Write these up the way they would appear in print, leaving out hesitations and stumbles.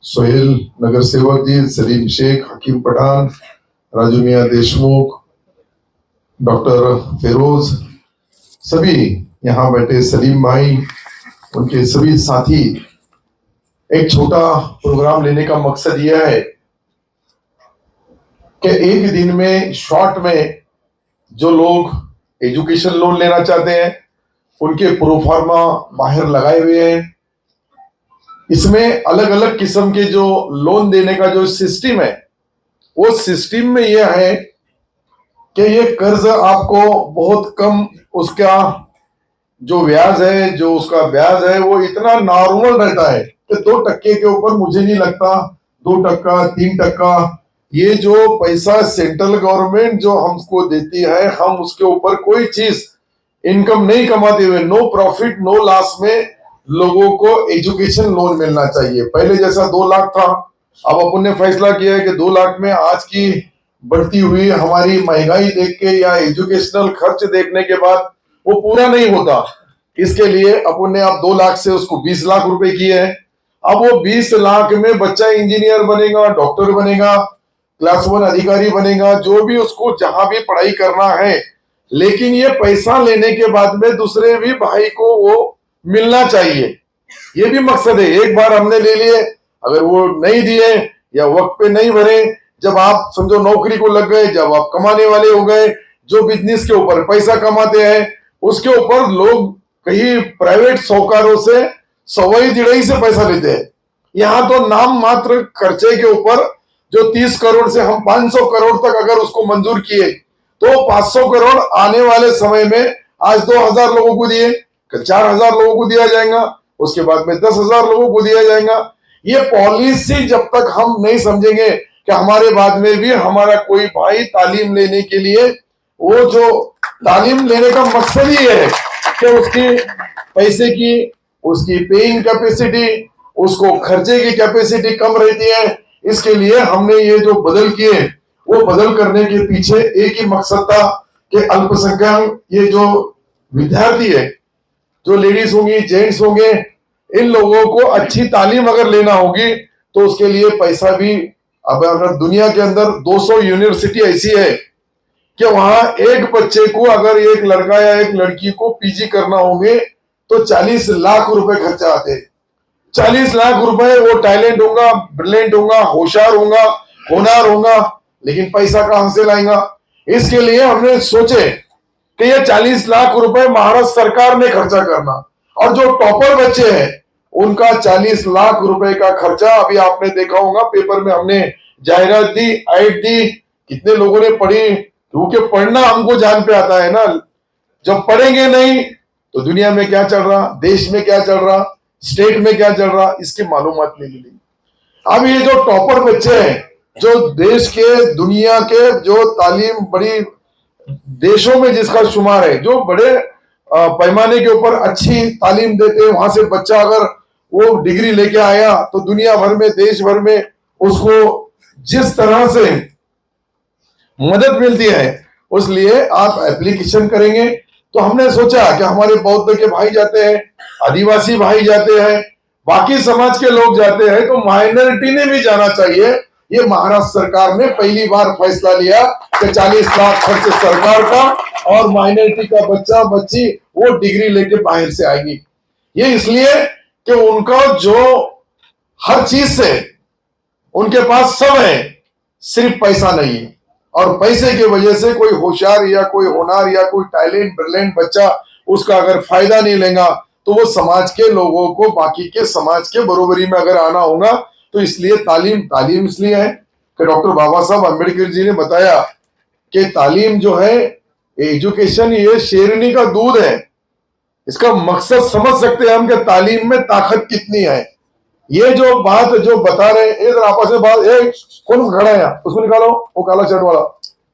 सोहेल नगर सेवक जी, सलीम शेख, हकीम पठान, राजू मियाँ देशमुख, डॉक्टर फिरोज, सभी यहाँ बैठे सलीम भाई, उनके सभी साथी, एक छोटा प्रोग्राम लेने का मकसद यह है कि एक दिन में शॉर्ट में जो लोग एजुकेशन लोन लेना चाहते हैं उनके प्रोफार्मा बाहर लगाए हुए हैं। इसमें अलग अलग किस्म के जो लोन देने का जो सिस्टम है, वो सिस्टम में यह है कि ये कर्ज आपको बहुत कम, उसका जो ब्याज है, जो उसका ब्याज है वो इतना नॉर्मल रहता है कि 2% के ऊपर, मुझे नहीं लगता 2%, 3%, ये जो पैसा सेंट्रल गवर्नमेंट जो हमको देती है, हम उसके ऊपर कोई चीज इनकम नहीं कमाते हुए, नो प्रॉफिट नो लॉस में लोगों को एजुकेशन लोन मिलना चाहिए। पहले जैसा 2 लाख था, अब अपन ने फैसला किया है कि 2 लाख में आज की बढ़ती हुई हमारी महंगाई देख के या एजुकेशनल खर्च देखने के बाद वो पूरा नहीं होता। इसके लिए अपन ने अब 2 लाख से उसको 20 लाख रुपए किए हैं। अब वो 20 लाख में बच्चा इंजीनियर बनेगा, डॉक्टर बनेगा, क्लास 1 अधिकारी बनेगा, जो भी उसको जहां भी पढ़ाई करना है। लेकिन ये पैसा लेने के बाद में दूसरे भी भाई को वो मिलना चाहिए, ये भी मकसद है। एक बार हमने ले लिए, अगर वो नहीं दिए या वक्त पे नहीं भरे, जब आप समझो नौकरी को लग गए, जब आप कमाने वाले हो गए, जो बिजनेस के ऊपर पैसा कमाते हैं उसके ऊपर लोग कहीं प्राइवेट साहूकारों से सवाई दिड़ाई से पैसा लेते हैं। यहाँ तो नाम मात्र खर्चे के ऊपर जो 30 करोड़ से हम 500 करोड़ तक अगर उसको मंजूर किए तो 500 करोड़ आने वाले समय में आज 2000 लोगों को दिए, कल 4000 लोगों को दिया जाएगा, उसके बाद में 10,000 लोगों को दिया जाएगा। ये पॉलिसी जब तक हम नहीं समझेंगे कि हमारे बाद में भी हमारा कोई भाई तालीम लेने के लिए, वो जो तालीम लेने का मकसद ही है कि उसकी पैसे की, उसकी पेइंग कैपेसिटी, उसको खर्चे की कैपेसिटी कम रहती है। इसके लिए हमने ये जो बदल किए, वो बदल करने के पीछे एक ही मकसद था कि अल्पसंख्यक ये जो विद्यार्थी है, जो लेडीज होंगी, जेंट्स होंगे, इन लोगों को अच्छी तालीम अगर लेना होगी तो उसके लिए पैसा भी, अब अगर दुनिया के अंदर 200 यूनिवर्सिटी ऐसी है कि वहां एक बच्चे को, अगर एक लड़का या एक लड़की को पीजी करना होंगे तो 40 लाख रुपए खर्चा आते हैं। 40 लाख रुपए, वो टैलेंट होगा, ब्रिलियंट होगा, होशियार होगा, होनहार होगा, लेकिन पैसा कहां से लाएगा? इसके लिए हमने सोचे कि ये 40 लाख रुपए महाराष्ट्र सरकार ने खर्चा करना, और जो टॉपर बच्चे हैं उनका 40 लाख रुपए का खर्चा। अभी आपने देखा होगा पेपर में हमने जाहिरात दी, ऐड दी, कितने लोगों ने पढ़ी, क्योंकि पढ़ना हमको जान पे आता है ना। जब पढ़ेंगे नहीं तो दुनिया में क्या चल रहा, देश में क्या चल रहा, स्टेट में क्या चल रहा, इसकी मालूमात नहीं मिली। अब ये जो टॉपर बच्चे हैं, जो देश के, दुनिया के जो तालीम बड़ी देशों में जिसका शुमार है, जो बड़े पैमाने के ऊपर अच्छी तालीम देते हैं, वहां से बच्चा अगर वो डिग्री लेके आया तो दुनिया भर में, देश भर में उसको जिस तरह से मदद मिलती है, उसलिए आप एप्लीकेशन करेंगे। तो हमने सोचा कि हमारे बौद्ध के भाई जाते हैं, आदिवासी भाई जाते हैं, बाकी समाज के लोग जाते हैं, तो माइनॉरिटी ने भी जाना चाहिए। ये महाराष्ट्र सरकार ने पहली बार फैसला लिया कि 40 लाख खर्च सरकार का, और माइनॉरिटी का बच्चा बच्ची वो डिग्री लेके बाहर से आएगी। ये इसलिए कि उनका जो हर चीज से उनके पास सब है, सिर्फ पैसा नहीं है, और पैसे की वजह से कोई होशियार या कोई होनहार या कोई टैलेंट ब्रिलियंट बच्चा उसका अगर फायदा नहीं लेगा तो वो समाज के लोगों को, बाकी के समाज के बरोबरी में अगर आना होगा, तो इसलिए तालीम इसलिए है कि डॉक्टर बाबा साहब अम्बेडकर जी ने बताया कि तालीम जो है, एजुकेशन, ये शेरनी का दूध है। इसका मकसद समझ सकते हैं हम कि तालीम में ताकत कितनी है। ये जो बात जो बता रहे हैं, इधर आपस में बात, कौन खड़ा है यहाँ, उसको निकालो, वो काला शर्ट वाला,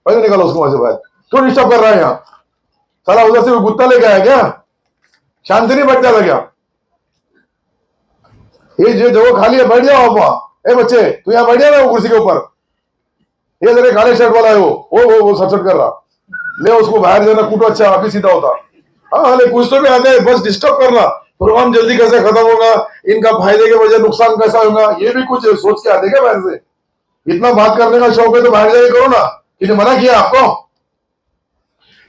पहले निकालो उसको वहां से बाहर। क्यों डिस्टर्ब कर रहा है यहाँ? साला उधर से गुत्ता लेके आया क्या? शांति नहीं बैठ जाता क्या? ये जो जगह खाली है, बैठ जाओ आप वहां। बच्चे तू यहाँ बैठ जा ना, वो कुर्सी के ऊपर। ये जरा काले शर्ट वाला है, वो सटसट कर रहा, ले उसको बाहर जाना, कूटो, अच्छा अभी सीधा होता। हाँ ले, कुछ तो भी आते हैं, बस डिस्टर्ब करना। प्रोग्राम जल्दी कैसे खत्म होगा, इनका फायदे के वजह नुकसान कैसा होगा, ये भी कुछ सोच के आते क्या बाहर से? इतना बात करने का शौक है तो बाहर जाके करो ना, किसी मना किया आपको?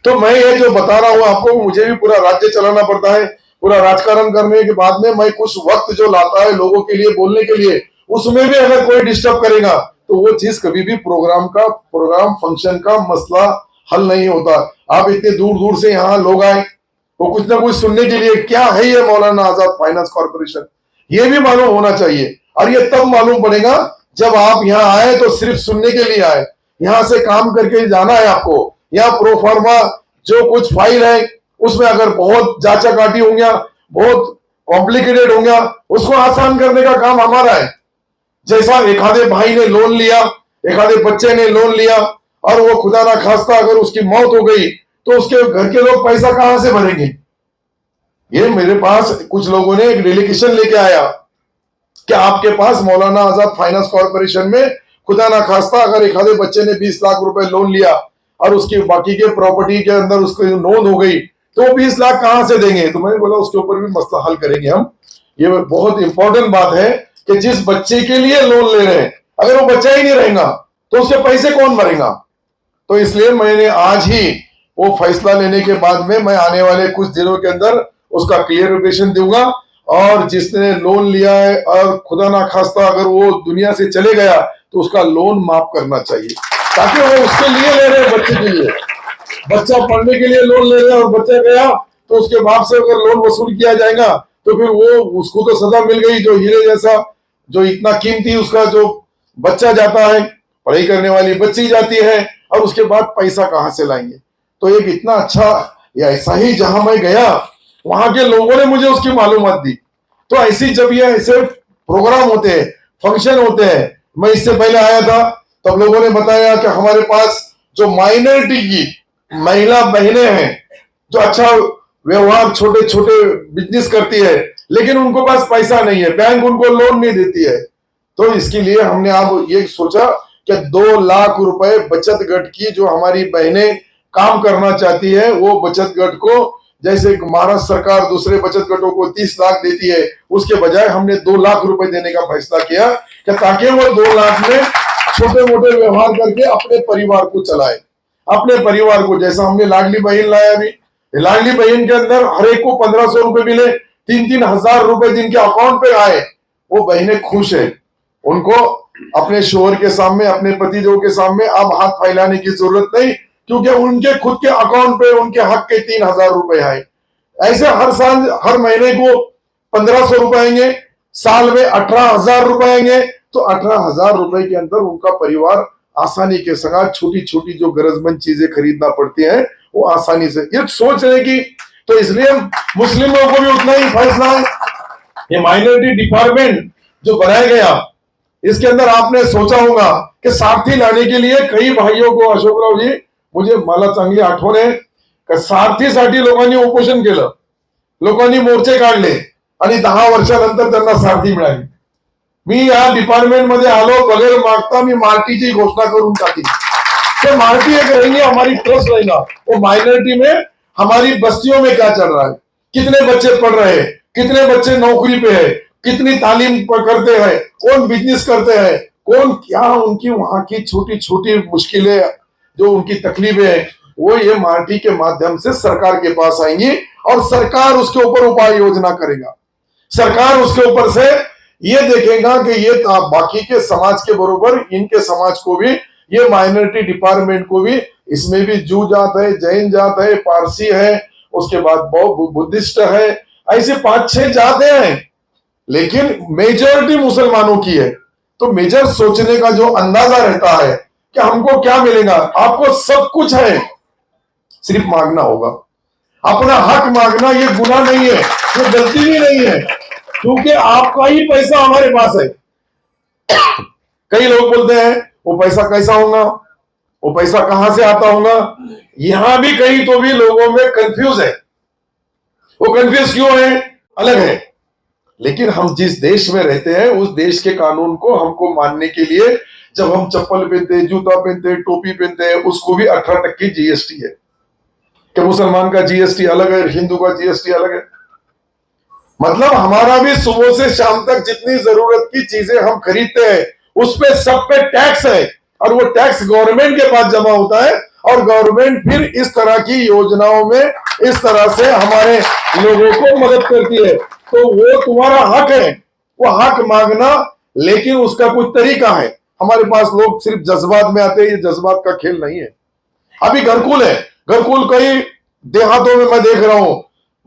तो मैं ये जो बता रहा हूं आपको, मुझे भी पूरा राज्य चलाना पड़ता है, पूरा राजकारण करने के बाद में मैं कुछ वक्त जो लाता है लोगों के लिए बोलने के लिए, उसमें भी अगर कोई डिस्टर्ब करेगा तो वो चीज कभी भी प्रोग्राम फंक्शन का मसला हल नहीं होता। आप इतने दूर दूर से यहाँ लोग आए, वो कुछ ना कुछ सुनने के लिए, क्या है ये मौलाना आजाद फाइनेंस कॉर्पोरेशन, ये भी मालूम होना चाहिए। और ये तब मालूम पड़ेगा जब आप यहाँ आए तो सिर्फ सुनने के लिए आए, यहाँ से काम करके जाना है आपको। यहाँ प्रोफार्मा जो कुछ फाइल है उसमें अगर बहुत जांचा काटी होंगे, बहुत कॉम्प्लिकेटेड होंगे, उसको आसान करने का काम हमारा है। जैसा एक आधे भाई ने लोन लिया, एक आधे बच्चे ने लोन लिया, और वो खुदा ना खास्ता अगर उसकी मौत हो गई तो उसके घर के लोग पैसा कहां से भरेंगे? ये मेरे पास कुछ लोगों ने एक डेलीगेशन लेके आया कि आपके पास मौलाना आजाद फाइनेंस कॉर्पोरेशन में खुदा ना खास्ता अगर एक आधे बच्चे ने 20 लाख रुपए लोन लिया और उसकी बाकी के प्रॉपर्टी के अंदर उसको नोंद हो गई तो 20 लाख कहां से देंगे? तो मैंने बोला उसके ऊपर भी मसला हल करेंगे हम। ये बहुत इंपॉर्टेंट बात है कि जिस बच्चे के लिए लोन ले रहे हैं अगर वो बच्चा ही नहीं रहेगा तो उसके पैसे कौन भरेगा? तो इसलिए मैंने आज ही वो फैसला लेने के बाद में मैं आने वाले कुछ दिनों के अंदर उसका क्लियरिफिकेशन दूंगा, और जिसने लोन लिया है और खुदा ना खास्ता अगर वो दुनिया से चले गया तो उसका लोन माफ करना चाहिए, ताकि वो उसके लिए ले रहे हैं, बच्चे के लिए, बच्चा पढ़ने के लिए लोन ले रहे हैं और बच्चा गया तो उसके बाप से अगर लोन वसूल किया जाएगा तो फिर वो उसको तो सजा मिल गई, जो हीरे जैसा जो इतना कीमती उसका जो बच्चा जाता है, पढ़ाई करने वाली बच्ची जाती है, और उसके बाद पैसा कहां से लाएंगे? तो एक इतना अच्छा, या ऐसा ही जहां मैं गया वहां के लोगों ने मुझे उसकी मालूमात दी। तो ऐसी जब ये ऐसे प्रोग्राम होते हैं, फंक्शन होते हैं, मैं इससे पहले आया था तब लोगों ने बताया कि हमारे पास जो माइनॉरिटी की महिला बहनें हैं जो अच्छा व्यवहार, छोटे छोटे बिजनेस करती है, लेकिन उनको पास पैसा नहीं है, बैंक उनको लोन नहीं देती है। तो इसके लिए हमने अब ये सोचा कि 2 लाख रुपए बचत गट की जो हमारी बहनें काम करना चाहती है, वो बचत गट को, जैसे महाराष्ट्र सरकार दूसरे बचत गटों को 30 लाख देती है, उसके बजाय हमने 2 लाख रुपए देने का फैसला किया कि ताकि वो 2 लाख में छोटे मोटे व्यवहार करके अपने परिवार को चलाए, अपने परिवार को। जैसा हमने लाडली बहन लाया, अभी लाडली बहन के अंदर हर एक को 1500 रुपए मिले, 3-3 हजार रुपए जिनके अकाउंट पे आए, वो बहनें खुश है। उनको अपने शोहर के सामने, अपने पतिदेव के सामने अब हाथ फैलाने की जरूरत नहीं, क्योंकि उनके खुद के अकाउंट पे उनके हक के 3000 रुपए आए। ऐसे हर साल, हर महीने को 1500 रुपए आएंगे, साल में 18,000 रुपए आएंगे, तो 18,000 रुपए के अंदर उनका परिवार आसानी के साथ छोटी छोटी जो गरजमंद चीजें खरीदना पड़ती हैं वो आसानी से, ये सोच रहे कि, तो इसलिए मुस्लिम लोगों को भी उतना ही फैसला है। ये माइनॉरिटी डिपार्टमेंट जो बनाया गया, इसके अंदर आपने सोचा होगा कि सारथी लाने के लिए कई भाइयों को, अशोकराव जी मुझे मला चांगली आठवण आहे का सारथीसाठी लोकांनी उपोषण केलं, लोकांनी मोर्चे काढले आणि 10 वर्षानंतर त्यांना सारथी मिळाली। मी या डिपार्टमेंट मध्ये आलो बगैर मागता, मी मार्टीची घोषणा करून टाकी, तो मार्टी एक रहेंगे, हमारी ट्रस्ट रहेगा वो माइनॉरिटी में हमारी बस्तियों में क्या चल रहा है, कितने बच्चे पढ़ रहे हैं, कितने बच्चे नौकरी पे है, कितनी तालीम करते हैं, कौन बिजनेस करते हैं, कौन क्या, उनकी वहां की छोटी छोटी मुश्किलें, जो उनकी तकलीफें हैं, वो ये मार्टी के माध्यम से सरकार के पास आएंगी और सरकार उसके ऊपर उपाय योजना करेगा। सरकार उसके ऊपर से ये देखेगा कि ये बाकी के समाज के बरोबर इनके समाज को भी, ये माइनॉरिटी डिपार्टमेंट को भी, इसमें भी जू जात है, जैन जात है, पारसी है, उसके बाद बुद्धिस्ट है, ऐसे 5-6 जातें हैं, लेकिन मेजॉरिटी मुसलमानों की है। तो मेजर सोचने का जो अंदाजा रहता है कि हमको क्या मिलेगा, आपको सब कुछ है, सिर्फ मांगना होगा। अपना हक मांगना ये गुनाह नहीं है, ये गलती भी नहीं है, क्योंकि आपका ही पैसा हमारे पास है। कई लोग बोलते हैं वो पैसा कैसा होगा, वो पैसा कहां से आता होगा, यहां भी कहीं तो भी लोगों में कंफ्यूज है। वो कंफ्यूज क्यों है, अलग है, लेकिन हम जिस देश में रहते हैं उस देश के कानून को हमको मानने के लिए, जब हम चप्पल पहनते, जूता पहनते, टोपी पहनते हैं, उसको भी 18% जीएसटी है। कि मुसलमान का जीएसटी अलग है, हिंदू का जीएसटी अलग है। मतलब हमारा भी सुबह से शाम तक जितनी जरूरत की चीजें हम खरीदते हैं उस पे सब पे टैक्स है, और वो टैक्स गवर्नमेंट के पास जमा होता है, और गवर्नमेंट फिर इस तरह की योजनाओं में इस तरह से हमारे लोगों को मदद करती है। तो वो तुम्हारा हक है, वो हक मांगना, लेकिन उसका कुछ तरीका है। हमारे पास लोग सिर्फ जज्बात में आते हैं, ये जज्बात का खेल नहीं है। अभी घरकुल है, घरकुल कई देहातों में मैं देख रहा हूं,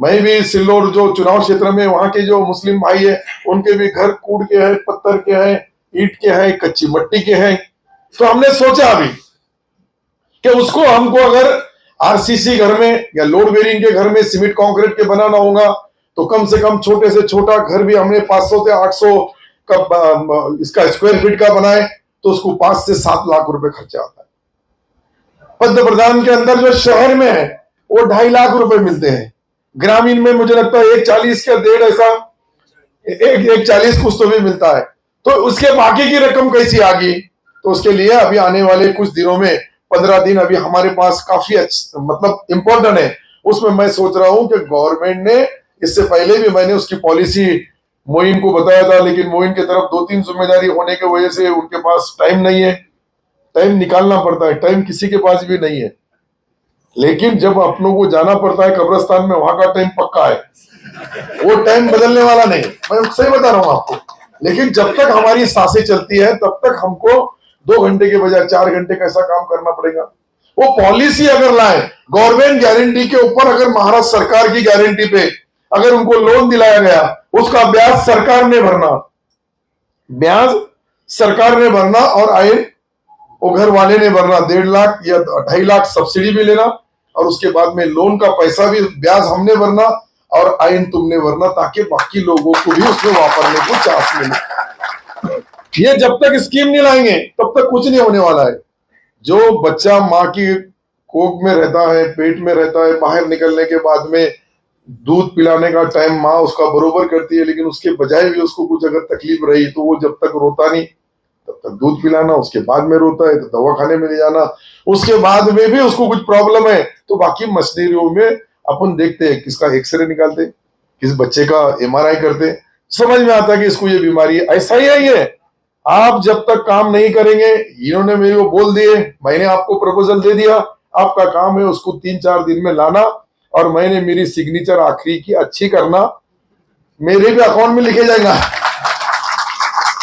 मैं भी सिल्लोर जो चुनाव क्षेत्र में, वहां के जो मुस्लिम भाई है उनके भी घर कूड़ के हैं, पत्थर के हैं, ईंट के हैं, कच्ची मिट्टी के हैं। तो हमने सोचा अभी कि उसको हमको अगर आरसीसी घर में या लोड बेरिंग के घर में सीमेंट कंक्रीट के बनाना होगा तो कम से कम छोटे से छोटा घर भी हमने 500 से 800 का इसका स्क्वायर फीट का बनाए तो उसको 5 से 7 लाख रुपए खर्चा आता है। पंत प्रधान के अंदर जो शहर में है वो 2.5 लाख रुपए मिलते हैं, ग्रामीण में मुझे लगता है 140 का 1.5 ऐसा 140 कुछ तो भी मिलता है। तो उसके बाकी की रकम कैसी आ गई? तो उसके लिए अभी आने वाले कुछ दिनों में 15 दिन अभी हमारे पास काफी मतलब इम्पोर्टेंट है। उसमें मैं सोच रहा हूं कि गवर्नमेंट ने, इससे पहले भी मैंने उसकी पॉलिसी मोइन को बताया था, लेकिन मोइन की तरफ 2-3 जिम्मेदारी होने की वजह से उनके पास टाइम नहीं है, टाइम निकालना पड़ता है, टाइम किसी के पास भी नहीं है। लेकिन जब अपनों को जाना पड़ता है कब्रिस्तान में, वहां का टाइम पक्का है, वो टाइम बदलने वाला नहीं, मैं सही बता रहा हूं आपको। लेकिन जब तक हमारी सांसें चलती है तब तक हमको 2 घंटे के बजाय 4 घंटे का ऐसा काम करना पड़ेगा। वो पॉलिसी अगर लाए गवर्नमेंट गारंटी के ऊपर, अगर महाराष्ट्र सरकार की गारंटी पे अगर उनको लोन दिलाया गया, उसका ब्याज सरकार ने भरना, ब्याज सरकार ने भरना, और आय वो घर वाले ने भरना, 1.5 लाख या 2.5 लाख सब्सिडी भी लेना, और उसके बाद में लोन का पैसा भी ब्याज हमने भरना और आयन तुमने भरना, ताकि बाकी लोगों को भी उसमें वापरने को चांस मिले। ये जब तक स्कीम नहीं लाएंगे तब तक कुछ नहीं होने वाला है। जो बच्चा माँ की कोख में रहता है, पेट में रहता है, बाहर निकलने के बाद में दूध पिलाने का टाइम माँ उसका बरोबर करती है, लेकिन उसके बजाय भी उसको कुछ अगर तकलीफ रही तो वो जब तक रोता नहीं तब तक दूध पिलाना, उसके बाद में रोता है तो दवाखाने में ले जाना, उसके बाद में भी उसको कुछ प्रॉब्लम है तो बाकी मशीनरियों में अपन देखते हैं, किसका एक्सरे निकालते, किस बच्चे का एमआरआई करते, समझ में आता है कि इसको ये बीमारी है। ऐसा ही है ये, आप जब तक काम नहीं करेंगे, इन्होंने मेरे को बोल दिए, मैंने आपको प्रपोजल दे दिया, आपका काम है उसको 3-4 दिन में लाना, और मैंने मेरी सिग्नेचर आखिरी की अच्छी करना, मेरे भी अकाउंट में लिखे जाएगा।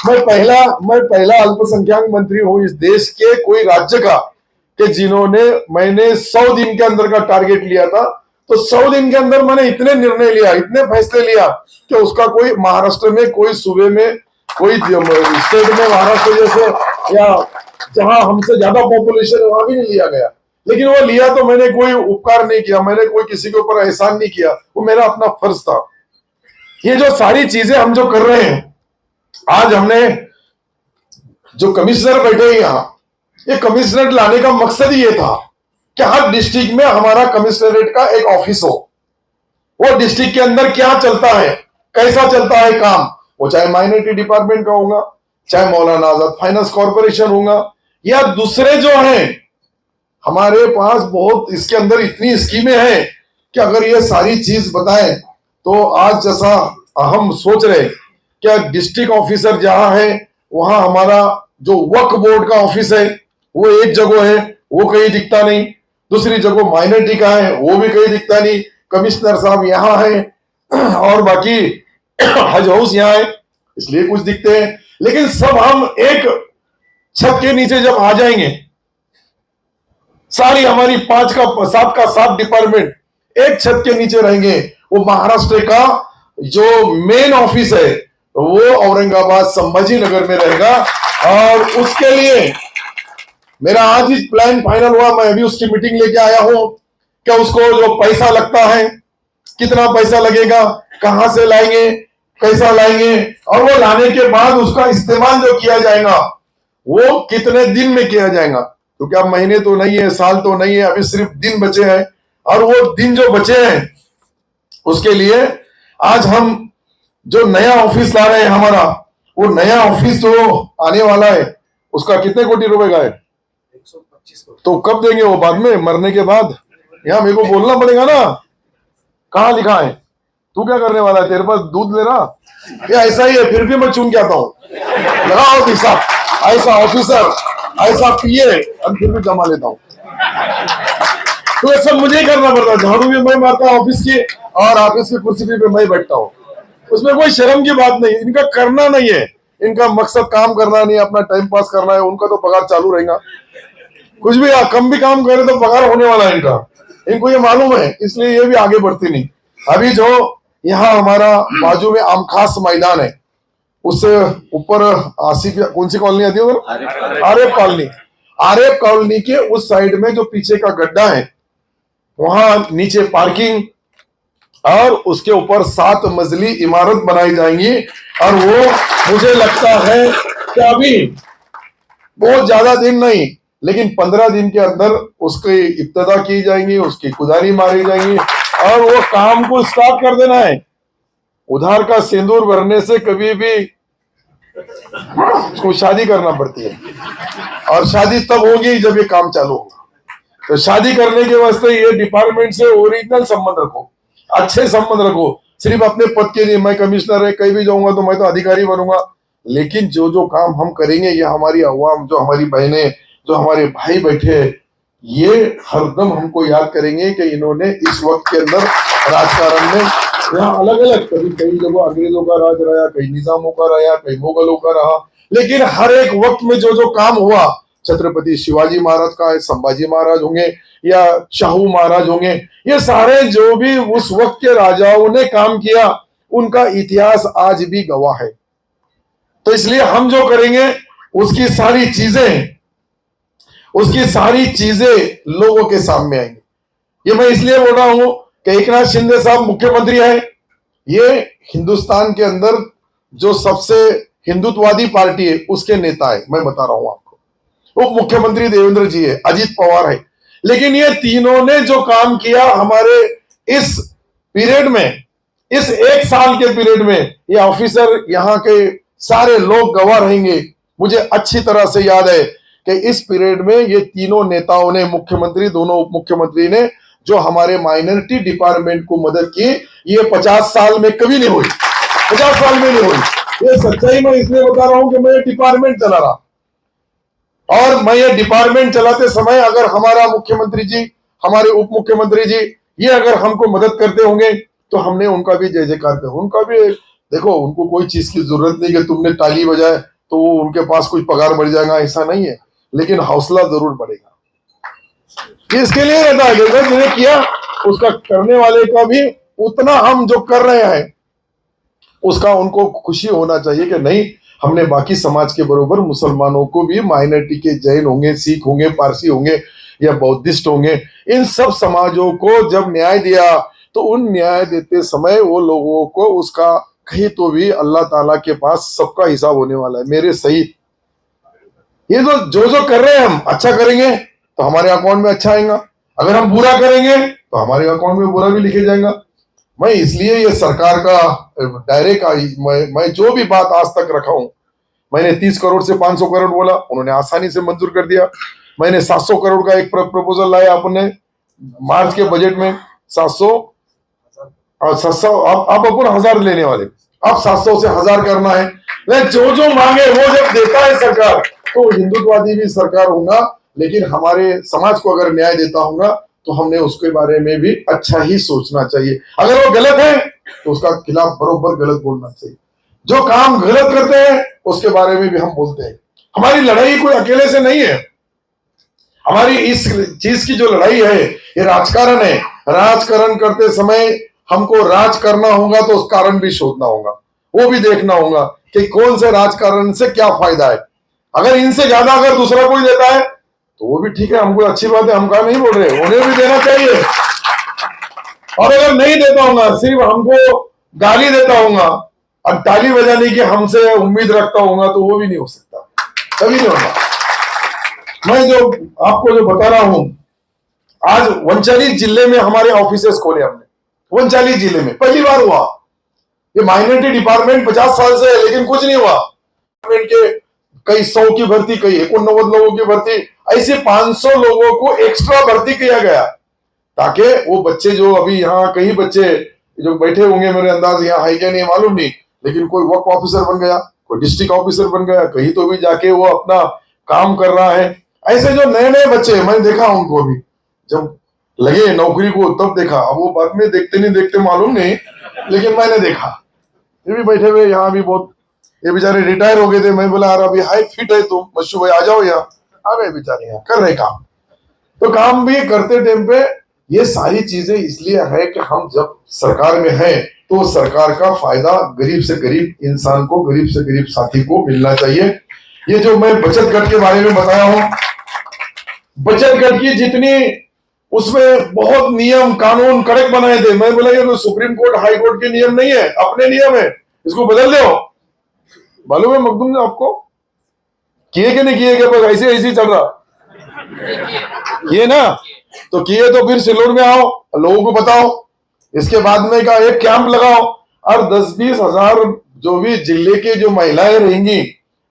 मैं पहला अल्पसंख्यक मंत्री हूं इस देश के कोई राज्य का कि जिन्होंने, मैंने 100 दिन के अंदर का टारगेट लिया था, तो 100 दिन के अंदर मैंने इतने निर्णय लिया, इतने फैसले लिया कि उसका कोई महाराष्ट्र में, कोई सूबे में, कोई स्टेट में महाराष्ट्र जैसे या जहां हमसे ज्यादा पॉपुलेशन है वहां भी नहीं लिया गया। लेकिन वो लिया तो मैंने कोई उपकार नहीं किया, मैंने कोई किसी के ऊपर एहसान नहीं किया, वो मेरा अपना फर्ज था। ये जो सारी चीजें हम जो कर रहे हैं, आज हमने जो कमिश्नर बैठे हैं यहाँ, ये कमिश्नरेट लाने का मकसद ही ये था कि हर डिस्ट्रिक्ट में हमारा कमिश्नरेट का एक ऑफिस हो, वो डिस्ट्रिक्ट के अंदर क्या चलता है, कैसा चलता है काम, वो चाहे माइनॉरिटी डिपार्टमेंट का होगा, चाहे मौलाना आजाद फाइनेंस कॉर्पोरेशन होगा, या दूसरे जो हैं, हमारे पास बहुत इसके अंदर इतनी स्कीमें हैं कि अगर ये सारी चीज बताएं तो आज जैसा हम सोच रहे क्या डिस्ट्रिक्ट ऑफिसर जहां है वहां हमारा जो वक्फ बोर्ड का ऑफिस है वो एक जगह है, वो कहीं दिखता नहीं, दूसरी जगह माइनॉरिटी का है वो भी कहीं दिखता नहीं, कमिश्नर साहब यहाँ है और बाकी हज हाउस यहाँ है, इसलिए कुछ दिखते हैं। लेकिन सब हम एक छत के नीचे जब आ जाएंगे, सारी हमारी 5 का 7 डिपार्टमेंट एक छत के नीचे रहेंगे, वो महाराष्ट्र का जो मेन ऑफिस है वो औरंगाबाद संभाजी नगर में रहेगा। और उसके लिए मेरा आज ही प्लान फाइनल हुआ, मैं अभी उसकी मीटिंग लेके आया हूं कि उसको जो पैसा लगता है, कितना पैसा लगेगा, कहां से लाएंगे, कैसा लाएंगे, और वो लाने के बाद उसका इस्तेमाल जो किया जाएगा वो कितने दिन में किया जाएगा, क्योंकि अब महीने तो नहीं है, साल तो नहीं है, अभी सिर्फ दिन बचे हैं। और वो दिन जो बचे हैं उसके लिए आज हम जो नया ऑफिस ला रहे हैं हमारा, वो नया ऑफिस जो आने वाला है उसका कितने कोटी रुपए का है, 125 कोटी। तो कब देंगे वो, बाद में मरने के बाद? यहाँ मेरे को बोलना पड़ेगा ना, कहाँ लिखा है, तू क्या करने वाला है, तेरे पास दूध ले रहा, ये ऐसा ही है, फिर भी मैं चुन के आता हूँ, लगाओ पैसा, ऐसा ऑफिसर, ऐसा पीए, और फिर भी जमा लेता हूँ। तो ये सब मुझे ही करना पड़ता है, झाड़ू भी मैं मारता हूँ ऑफिस की, और ऑफिस की कुर्सी पे मैं बैठता हूँ। उसमें कोई शर्म की बात नहीं, इनका करना नहीं है, इनका मकसद काम करना नहीं, अपना टाइम पास करना है, उनका तो पगार चालू रहेगा। कुछ भी कम भी काम करे तो पगार होने वाला है इनका, इनको ये मालूम है, इसलिए ये भी आगे बढ़ती नहीं। अभी जो यहाँ हमारा बाजू में आमखास मैदान है, उससे ऊपर आसिफ, कौन सी कॉलोनी आती है उधर, आरेफ कॉलोनी, आरेफ कॉलोनी के उस साइड में जो पीछे का गड्ढा है, वहां नीचे पार्किंग और उसके ऊपर 7 मंजिली इमारत बनाई जाएंगी। और वो मुझे लगता है कि अभी बहुत ज्यादा दिन नहीं, लेकिन 15 दिन के अंदर उसकी इब्तिदा की जाएंगी, उसकी खुदाई मारी जाएंगी, और वो काम को स्टार्ट कर देना है। उधार का सिंदूर भरने से कभी भी उसको शादी करना पड़ती है, और शादी तब होगी जब ये काम चालू होगा। तो शादी करने के वास्ते ये डिपार्टमेंट से ओरिजिनल संबंध रखो, अच्छे संबंध रखो। सिर्फ अपने पद के लिए, मैं कमिश्नर है, कहीं भी जाऊंगा तो मैं तो अधिकारी बनूंगा, लेकिन जो जो काम हम करेंगे, ये हमारी अवाम, जो हमारी बहनें, जो हमारे भाई बैठे हैं, ये हरदम हमको याद करेंगे कि इन्होंने इस वक्त के अंदर राजकारण में यहाँ अलग अलग, कभी कई जगह अंग्रेजों का राज रहा, कहीं निजामों का रहा, कहीं मुगलों का रहा, लेकिन हर एक वक्त में जो जो काम हुआ, छत्रपति शिवाजी महाराज का है, संभाजी महाराज होंगे या शाहू महाराज होंगे, ये सारे जो भी उस वक्त के राजाओं ने काम किया, उनका इतिहास आज भी गवाह है। तो इसलिए हम जो करेंगे उसकी सारी चीजें लोगों के सामने आएंगी। ये मैं इसलिए बोल रहा हूं कि एकनाथ शिंदे साहब मुख्यमंत्री है, ये हिंदुस्तान के अंदर जो सबसे हिंदुत्ववादी पार्टी है उसके नेता है, मैं बता रहा हूं आपको। उप मुख्यमंत्री देवेंद्र जी है, अजीत पवार है, लेकिन ये तीनों ने जो काम किया हमारे इस पीरियड में, इस 1 साल के पीरियड में, ये ऑफिसर, यहाँ के सारे लोग गवाह रहेंगे। मुझे अच्छी तरह से याद है कि इस पीरियड में ये तीनों नेताओं ने, मुख्यमंत्री, दोनों उप मुख्यमंत्री ने, जो हमारे माइनॉरिटी डिपार्टमेंट को मदद की, ये 50 साल में कभी नहीं हुई, 50 साल में नहीं हुई। ये सच्चाई मैं इसलिए बता रहा हूं कि मैं ये डिपार्टमेंट चला रहा, और मैं ये डिपार्टमेंट चलाते समय अगर हमारा मुख्यमंत्री जी, हमारे उप मुख्यमंत्री जी, ये अगर हमको मदद करते होंगे तो हमने उनका भी जय जयकार कर, उनका भी, देखो उनको कोई चीज की जरूरत नहीं कि तुमने ताली बजाए तो वो उनके पास कुछ पगार बढ़ जाएगा, ऐसा नहीं है, लेकिन हौसला जरूर बढ़ेगा। इसके लिए रहता है कि जिन्हें किया उसका करने वाले का भी उतना, हम जो कर रहे हैं उसका उनको खुशी होना चाहिए कि नहीं, हमने बाकी समाज के बराबर मुसलमानों को भी, माइनॉरिटी के जैन होंगे, सिख होंगे, पारसी होंगे या बौद्धिस्ट होंगे, इन सब समाजों को जब न्याय दिया तो उन न्याय देते समय वो लोगों को उसका कहीं तो भी अल्लाह ताला के पास सबका हिसाब होने वाला है, मेरे सहित। ये तो जो कर रहे हैं हम अच्छा करेंगे तो हमारे अकाउंट में अच्छा आएगा, अगर हम बुरा करेंगे तो हमारे अकाउंट में बुरा भी लिखे जाएगा। मैं इसलिए ये सरकार का डायरेक्ट, मैं जो भी बात आज तक रखा हूं, मैंने 30 करोड़ से 500 करोड़ बोला, उन्होंने आसानी से मंजूर कर दिया। मैंने 700 करोड़ का एक प्रपोजल लाया अपने मार्च के बजट में, 700 और 700, अब अपन 1000 लेने वाले, अब 700 से 1000 करना है। जो जो मांगे वो जब देता है सरकार, तो हिंदुत्ववादी भी सरकार होगा, लेकिन हमारे समाज को अगर न्याय देता होगा तो हमने उसके बारे में भी अच्छा ही सोचना चाहिए। अगर वो गलत है तो उसका खिलाफ बरोबर गलत बोलना चाहिए। जो काम गलत करते हैं उसके बारे में भी हम बोलते हैं। हमारी लड़ाई कोई अकेले से नहीं है, हमारी इस चीज की जो लड़ाई है ये राजकारण है। राजकारण करते समय हमको राज करना होगा तो उस कारण भी शोधना होगा, वो भी देखना होगा कि कौन से राजकारण से क्या फायदा है। अगर इनसे ज्यादा अगर दूसरा कोई देता है तो वो भी ठीक है, हमको अच्छी बात है, हम कहा नहीं बोल रहे, उन्हें भी देना चाहिए। और अगर नहीं देता होगा, सिर्फ हमको गाली देता होगा और ताली बजाने की हमसे उम्मीद रखता होगा, तो वो भी नहीं हो सकता, कभी नहीं होगा। मैं जो आपको जो बता रहा हूं, आज वंचाली जिले में हमारे ऑफिसेस खोले हमने, वंचाली जिले में पहली बार हुआ। ये माइनॉरिटी डिपार्टमेंट 50 साल से है, लेकिन कुछ नहीं हुआ। के कई 100 की भर्ती, कई 89 लोगों की भर्ती, ऐसे 500 लोगों को एक्स्ट्रा भर्ती किया गया ताकि वो बच्चे जो अभी यहाँ, कई बच्चे जो बैठे होंगे मेरे अंदाज यहाँ है क्या नहीं मालूम नहीं, लेकिन कोई वर्क ऑफिसर बन गया, कोई डिस्ट्रिक्ट ऑफिसर बन गया, कहीं तो भी जाके वो अपना काम कर रहा है। ऐसे जो नए नए बच्चे मैंने देखा उनको भी जब लगे नौकरी को तब देखा, अब वो बाद में देखते नहीं देखते मालूम नहीं, लेकिन मैंने देखा ये भी बैठे हुए यहाँ भी बहुत, ये बेचारे रिटायर हो गए थे। मैं बोला यार अभी हाई फिट है तुम, मशू भाई आ जाओ यहाँ, आ गए बेचारे यहाँ कर रहे काम। तो काम भी करते टाइम पे ये सारी चीजें इसलिए है कि हम जब सरकार में हैं तो सरकार का फायदा गरीब से गरीब इंसान को, गरीब से गरीब साथी को मिलना चाहिए। ये जो मैं बचत गट के बारे में बताया हूं, बचत गट की जितनी उसमें बहुत नियम कानून कड़क बनाए थे, मैं बोला ये तो सुप्रीम कोर्ट हाई कोर्ट के नियम नहीं है, अपने नियम है, इसको बदल दो। मालूम है मखदूम ने आपको किए कि नहीं किए क्या? बस ऐसे ऐसे चल रहा ये ना, तो किए तो फिर सिल्लोड में आओ, लोगों को बताओ, इसके बाद में का एक कैंप लगाओ और 10-20 हजार जो भी जिले के जो महिलाएं रहेंगी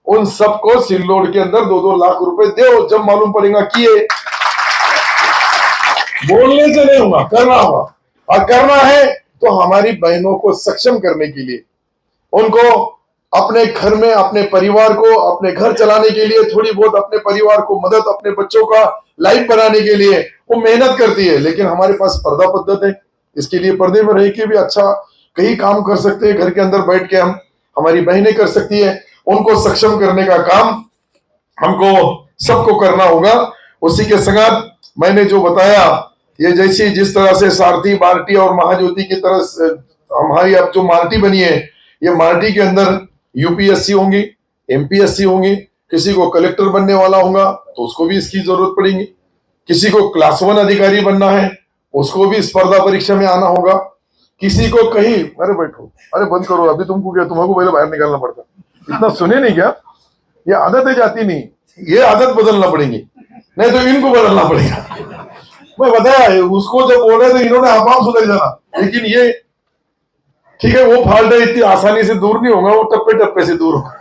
उन सबको सिल्लोड के अंदर 2-2 लाख रुपए दो, जब मालूम पड़ेगा किए। बोलने से नहीं होगा, करना होगा, और करना है तो हमारी बहनों को सक्षम करने के लिए, उनको अपने घर में अपने परिवार को, अपने घर चलाने के लिए थोड़ी बहुत अपने परिवार को मदद, अपने बच्चों का लाइफ बनाने के लिए वो मेहनत करती है। लेकिन हमारे पास पर्दा पद्धत है, इसके लिए पर्दे में रह के भी अच्छा कहीं काम कर सकते हैं, घर के अंदर बैठ के हम, हमारी बहनें कर सकती है, उनको सक्षम करने का काम हमको सबको करना होगा। उसी के संगत मैंने जो बताया, ये जैसी जिस तरह से सारथी, मार्टी और महाज्योति की तरह हमारी अब जो मार्टी बनी है, ये मार्टी के अंदर यूपीएससी होंगी, एमपीएससी होंगी, किसी को कलेक्टर बनने वाला होगा तो उसको भी इसकी जरूरत पड़ेगी, किसी को क्लास 1 अधिकारी बनना है उसको भी स्पर्धा परीक्षा में आना होगा, किसी को कहीं, अरे बैठो, अरे बंद करो अभी, तुमको क्या, तुम्हारे पहले बाहर निकालना पड़ता, इतना सुने नहीं क्या? ये आदतें जाती नहीं, ये आदत बदलना पड़ेगी, नहीं तो इनको बदलना पड़ेगा। मैं बताया उसको जब बोले तो इन्होंने आप सुधर जाना, लेकिन ये ठीक है वो फाल्ट है, इतनी आसानी से दूर नहीं होगा, वो टप्पे टप्पे से दूर होगा।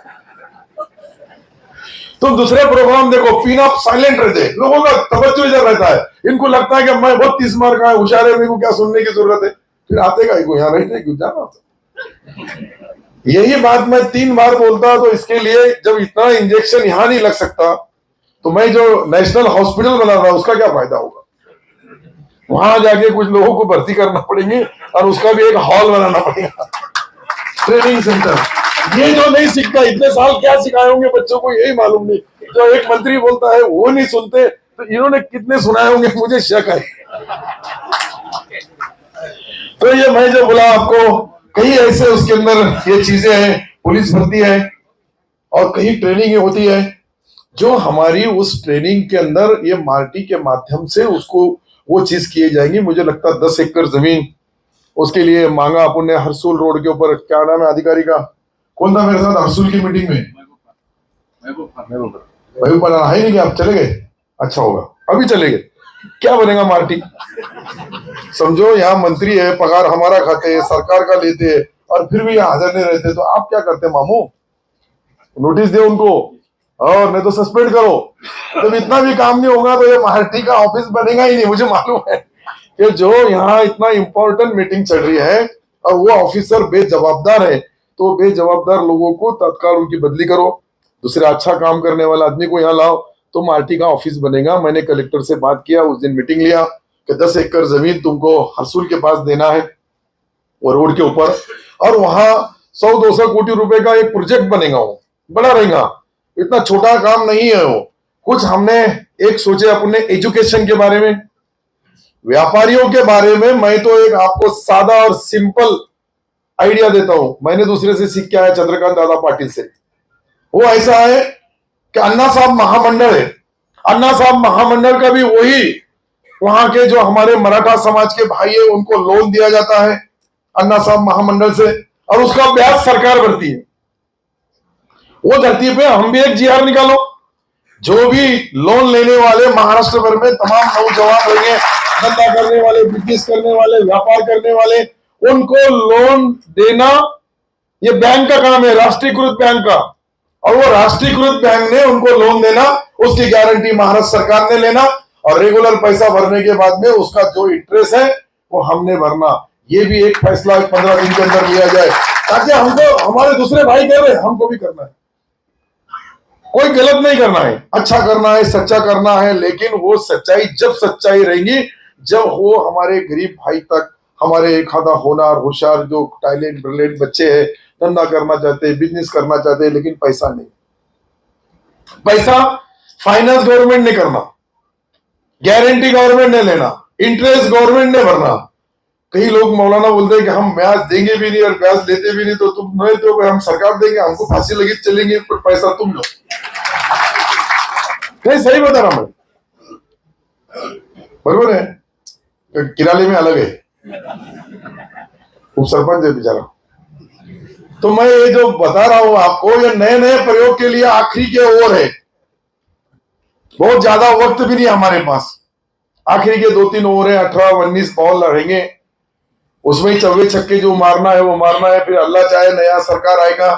तो दूसरे प्रोग्राम देखो, पिन अप साइलेंट रहते हैं, लोगों का तवज्जो इधर रहता है, इनको लगता है कि मैं बहुत 30 मार्क का होशियार है, मेरे को क्या सुनने की जरूरत है, फिर आते का यहाँ रहते क्यों जाना। यही बात मैं 3 बार बोलता, तो इसके लिए जब इतना इंजेक्शन यहाँ नहीं लग सकता तो मैं जो नेशनल हॉस्पिटल बना रहा उसका क्या फायदा होगा? वहां जाके कुछ लोगों को भर्ती करना पड़ेंगे और उसका भी एक हॉल बनाना पड़ेगा, ट्रेनिंग सेंटर। ये जो नहीं सीखता, इतने साल क्या सिखाए होंगे बच्चों को यही मालूम नहीं, जो एक मंत्री बोलता है वो नहीं सुनते, तो इन्होंने कितने सुनाए होंगे मुझे शक है। तो ये मैं जो बोला आपको, कहीं ऐसे उसके अंदर ये चीजें हैं, पुलिस भर्ती है और कहीं ट्रेनिंग होती है, जो हमारी उस ट्रेनिंग के अंदर ये मार्टी के माध्यम से उसको वो चीज किए जाएंगी। मुझे लगता है 10 एकड़ जमीन उसके लिए मांगा अपन ने, हरसूल रोड के ऊपर, क्या नाम है अधिकारी का, कौन था मेरे साथ हरसूल की मीटिंग में? महबूब पठान है नहीं, क्या आप चले गए? अच्छा होगा अभी चले गए, क्या बनेगा मार्टी? समझो यहाँ मंत्री है, पगार हमारा खाते हैं, सरकार का लेते हैं, और फिर भी यहाँ हाजिर नहीं रहते, तो आप क्या करते मामू? नोटिस दे उनको और नहीं तो सस्पेंड करो। जब इतना भी काम नहीं होगा तो ये मार्टी का ऑफिस बनेगा ही नहीं। मुझे मालूम है कि जो यहाँ इतना इंपॉर्टेंट मीटिंग चल रही है और वो ऑफिसर बेजवाबदार है, तो बेजवाबदार लोगों को तत्काल उनकी बदली करो, दूसरा अच्छा काम करने वाला आदमी को यहाँ लाओ, तो मार्टी का ऑफिस बनेगा। मैंने कलेक्टर से बात किया, उस दिन मीटिंग लिया कि 10 एकड़ जमीन तुमको हरसूल के पास देना है, वो रोड के ऊपर, और वहां 100-200 कोटी रुपए का एक प्रोजेक्ट बनेगा, वो बड़ा रहेगा, इतना छोटा काम नहीं है वो। कुछ हमने एक सोचे अपने एजुकेशन के बारे में, व्यापारियों के बारे में। मैं तो एक आपको सादा और सिंपल आइडिया देता हूं, मैंने दूसरे से सीख के आया, चंद्रकांत दादा पाटिल से। वो ऐसा है कि अन्ना साहब महामंडल है, अन्ना साहब महामंडल का भी वही वहां के जो हमारे मराठा समाज के भाई है उनको लोन दिया जाता है अन्ना साहब महामंडल से, और उसका ब्याज सरकार भरती है। वो धरती पे हम भी एक जीआर निकालो, जो भी लोन लेने वाले महाराष्ट्र भर में तमाम नौजवान रहेंगे, धंधा करने वाले, बिजनेस करने वाले, व्यापार करने वाले, उनको लोन देना ये बैंक का काम है, राष्ट्रीयकृत बैंक का। और वो राष्ट्रीयकृत बैंक ने उनको लोन देना, उसकी गारंटी महाराष्ट्र सरकार ने लेना, और रेगुलर पैसा भरने के बाद में उसका जो इंटरेस्ट है वो हमने भरना। ये भी एक फैसला 15 दिन के अंदर लिया जाए, ताकि हमको, हमारे दूसरे भाई कह रहे हैं, हमको भी करना है। कोई गलत नहीं करना है, अच्छा करना है, सच्चा करना है, लेकिन वो सच्चाई जब सच्चाई रहेंगी जब वो हमारे गरीब भाई तक, हमारे एक आधा होनहार होशियार जो टैलेंट ब्रिलियंट बच्चे हैं, धंधा करना चाहते हैं, बिजनेस करना चाहते हैं, लेकिन पैसा नहीं, पैसा फाइनेंस गवर्नमेंट ने करना, गारंटी गवर्नमेंट ने लेना, इंटरेस्ट गवर्नमेंट ने भरना। कई लोग मौलाना बोलते हैं कि हम ब्याज देंगे भी नहीं और ब्याज लेते भी नहीं, तो तुम नहीं तो हम सरकार देंगे, हमको फांसी लगी चलेंगे, पर पैसा तुम लो। नहीं, सही बता रहा मैं, बरोबर है। किराले में अलग है, वो सरपंच है बेचारा। तो मैं ये जो बता रहा हूं आपको, ये नए नए प्रयोग के लिए आखिरी के ओर है, बहुत ज्यादा वक्त भी नहीं हमारे पास, आखिरी के 2-3 ओवर है, 18-19 बॉल रहेंगे, उसमें ही चौके छक्के जो मारना है वो मारना है। फिर अल्लाह चाहे नया सरकार आएगा,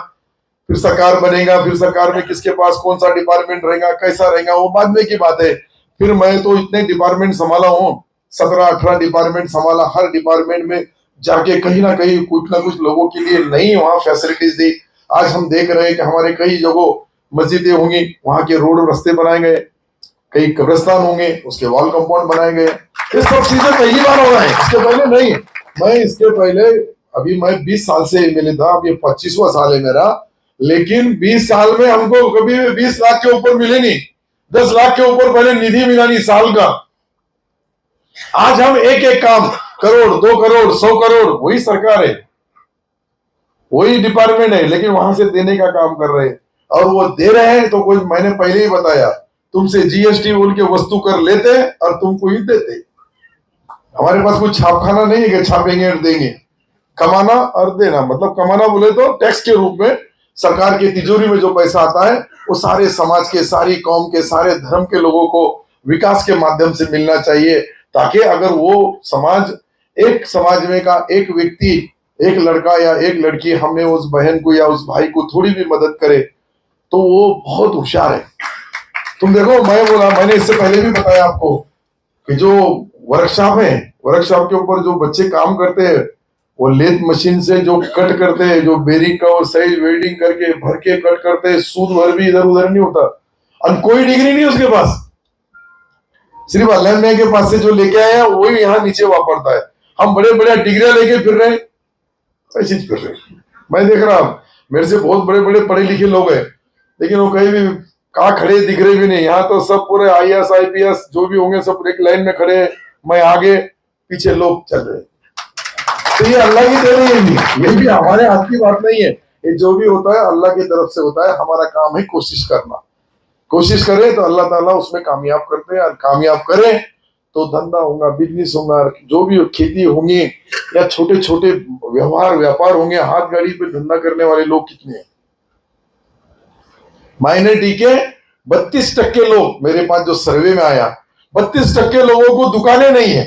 फिर सरकार बनेगा, फिर सरकार में किसके पास कौन सा डिपार्टमेंट रहेगा, कैसा रहेगा, वो बाद में की बात है। फिर मैं तो इतने डिपार्टमेंट संभाला हूं, 17-18 डिपार्टमेंट संभाला, हर डिपार्टमेंट में जाके कहीं ना कहीं कुछ ना कुछ लोगों के लिए नई वहां फैसिलिटीज दी। आज हम देख रहे हैं कि हमारे कई जगह मस्जिदें होंगी, वहां के रोड रास्ते बनाए गए, कई कब्रिस्तान होंगे, उसके वॉल कंपाउंड बनाए गए। ये सब चीजें पहली बार हो रहा है, इसके पहले नहीं। मैं इसके पहले, अभी मैं 20 साल से एमएलए था, अब ये 25वां साल है मेरा, लेकिन 20 साल में हमको कभी 20 लाख के ऊपर मिले नहीं, 10 लाख के ऊपर पहले निधि मिला नहीं साल का। आज हम एक एक काम, करोड़, 2 करोड़, 100 करोड़, वही सरकार है, वही डिपार्टमेंट है, लेकिन वहां से देने का काम कर रहे हैं। और वो दे रहे हैं तो कुछ, मैंने पहले ही बताया, तुमसे जीएसटी बोल के वस्तु कर लेते और तुमको ही देते। हमारे पास कोई छापखाना नहीं है कि छापेंगे और देंगे। कमाना और देना, मतलब कमाना बोले तो टैक्स के रूप में सरकार की तिजोरी में जो पैसा आता है वो सारे समाज के, सारी कौम के, सारे धर्म के लोगों को विकास के माध्यम से मिलना चाहिए, ताकि अगर वो समाज, एक समाज में का एक व्यक्ति, एक लड़का या एक लड़की, हमने उस बहन को या उस भाई को थोड़ी भी मदद करे तो वो बहुत होशियार है। तुम देखो, मैं बोला, मैंने इससे पहले भी बताया आपको कि जो वर्कशॉप है, वर्कशॉप के ऊपर जो बच्चे काम करते हैं, वो लेथ मशीन से जो कट करते हैं, जो बेरिंग का वो सही वेल्डिंग करके भर के कट करते हैं, सूद भर भी इधर उधर नहीं होता, और कोई डिग्री नहीं उसके पास, सिर्फ अल्लाह मियां के पास से जो लेके आया वही यहाँ नीचे वापरता है। हम बड़े बड़े डिग्रियां लेके फिर रहे, ऐसी फिर रहे। मैं देख रहा हूं, मेरे से बहुत बड़े बड़े पढ़े लिखे लोग हैं, लेकिन वो कहीं भी कहाँ खड़े दिख रहे भी नहीं। यहाँ तो सब पूरे आईएएस आईपीएस जो भी होंगे सब एक लाइन में खड़े हैं, मैं आगे, पीछे लोग चल रहे हैं। तो ये अल्लाह की दे रही है, ये भी हमारे हाथ की बात नहीं है, ये जो भी होता है अल्लाह की तरफ से होता है। हमारा काम है कोशिश करना, कोशिश करें तो अल्लाह ताला उसमें कामयाब करते हैं, और कामयाब करें तो धंधा होगा, बिजनेस होगा, जो भी खेती होंगी, या छोटे छोटे व्यापार होंगे। हाथ गाड़ी पे धंधा करने वाले लोग कितने हैं? माइनॉरिटी के 32% लोग, मेरे पास जो सर्वे में आया, 32% लोगों को दुकानें नहीं है,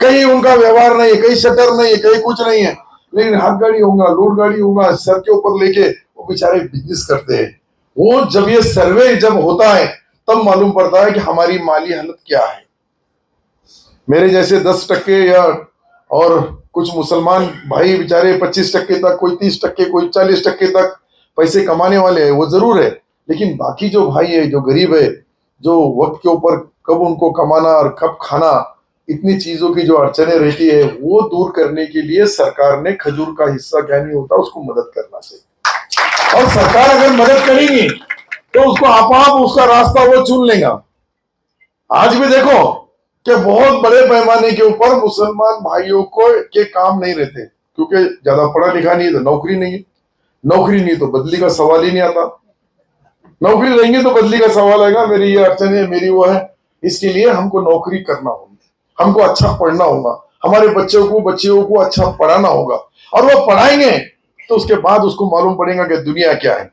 कहीं उनका व्यवहार नहीं है, कहीं शटर नहीं है, कहीं कुछ नहीं है, लेकिन हाथ गाड़ी होगा, लोड गाड़ी होगा, सर के ऊपर लेके वो बेचारे बिजनेस करते हैं। वो जब ये सर्वे जब होता है तब मालूम पड़ता है कि हमारी माली हालत क्या है। मेरे जैसे 10% या, और कुछ मुसलमान भाई बेचारे 25% तक, कोई 30%, कोई 40% तक पैसे कमाने वाले हैं, वो जरूर है, लेकिन बाकी जो भाई है, जो गरीब है, जो वक्त के ऊपर कब उनको कमाना और कब खाना, इतनी चीजों की जो अड़चने रहती है, वो दूर करने के लिए सरकार ने खजूर का हिस्सा क्या नहीं होता उसको मदद करना चाहिए। और सरकार अगर मदद करेगी तो उसको आप उसका रास्ता वो चुन लेगा। आज भी देखो कि बहुत बड़े पैमाने के ऊपर मुसलमान भाइयों को के काम नहीं रहते, क्योंकि ज्यादा पढ़ा लिखा नहीं है तो नौकरी नहीं है, नौकरी नहीं तो बदली का सवाल ही नहीं आता। नौकरी रहेंगे तो बदली का सवाल आएगा, मेरी ये अड़चन है, मेरी वो है। इसके लिए हमको नौकरी करना होगी, हमको अच्छा पढ़ना होगा, हमारे बच्चियों को अच्छा पढ़ाना होगा, और वो पढ़ाएंगे तो उसके बाद उसको मालूम पड़ेगा कि दुनिया क्या है।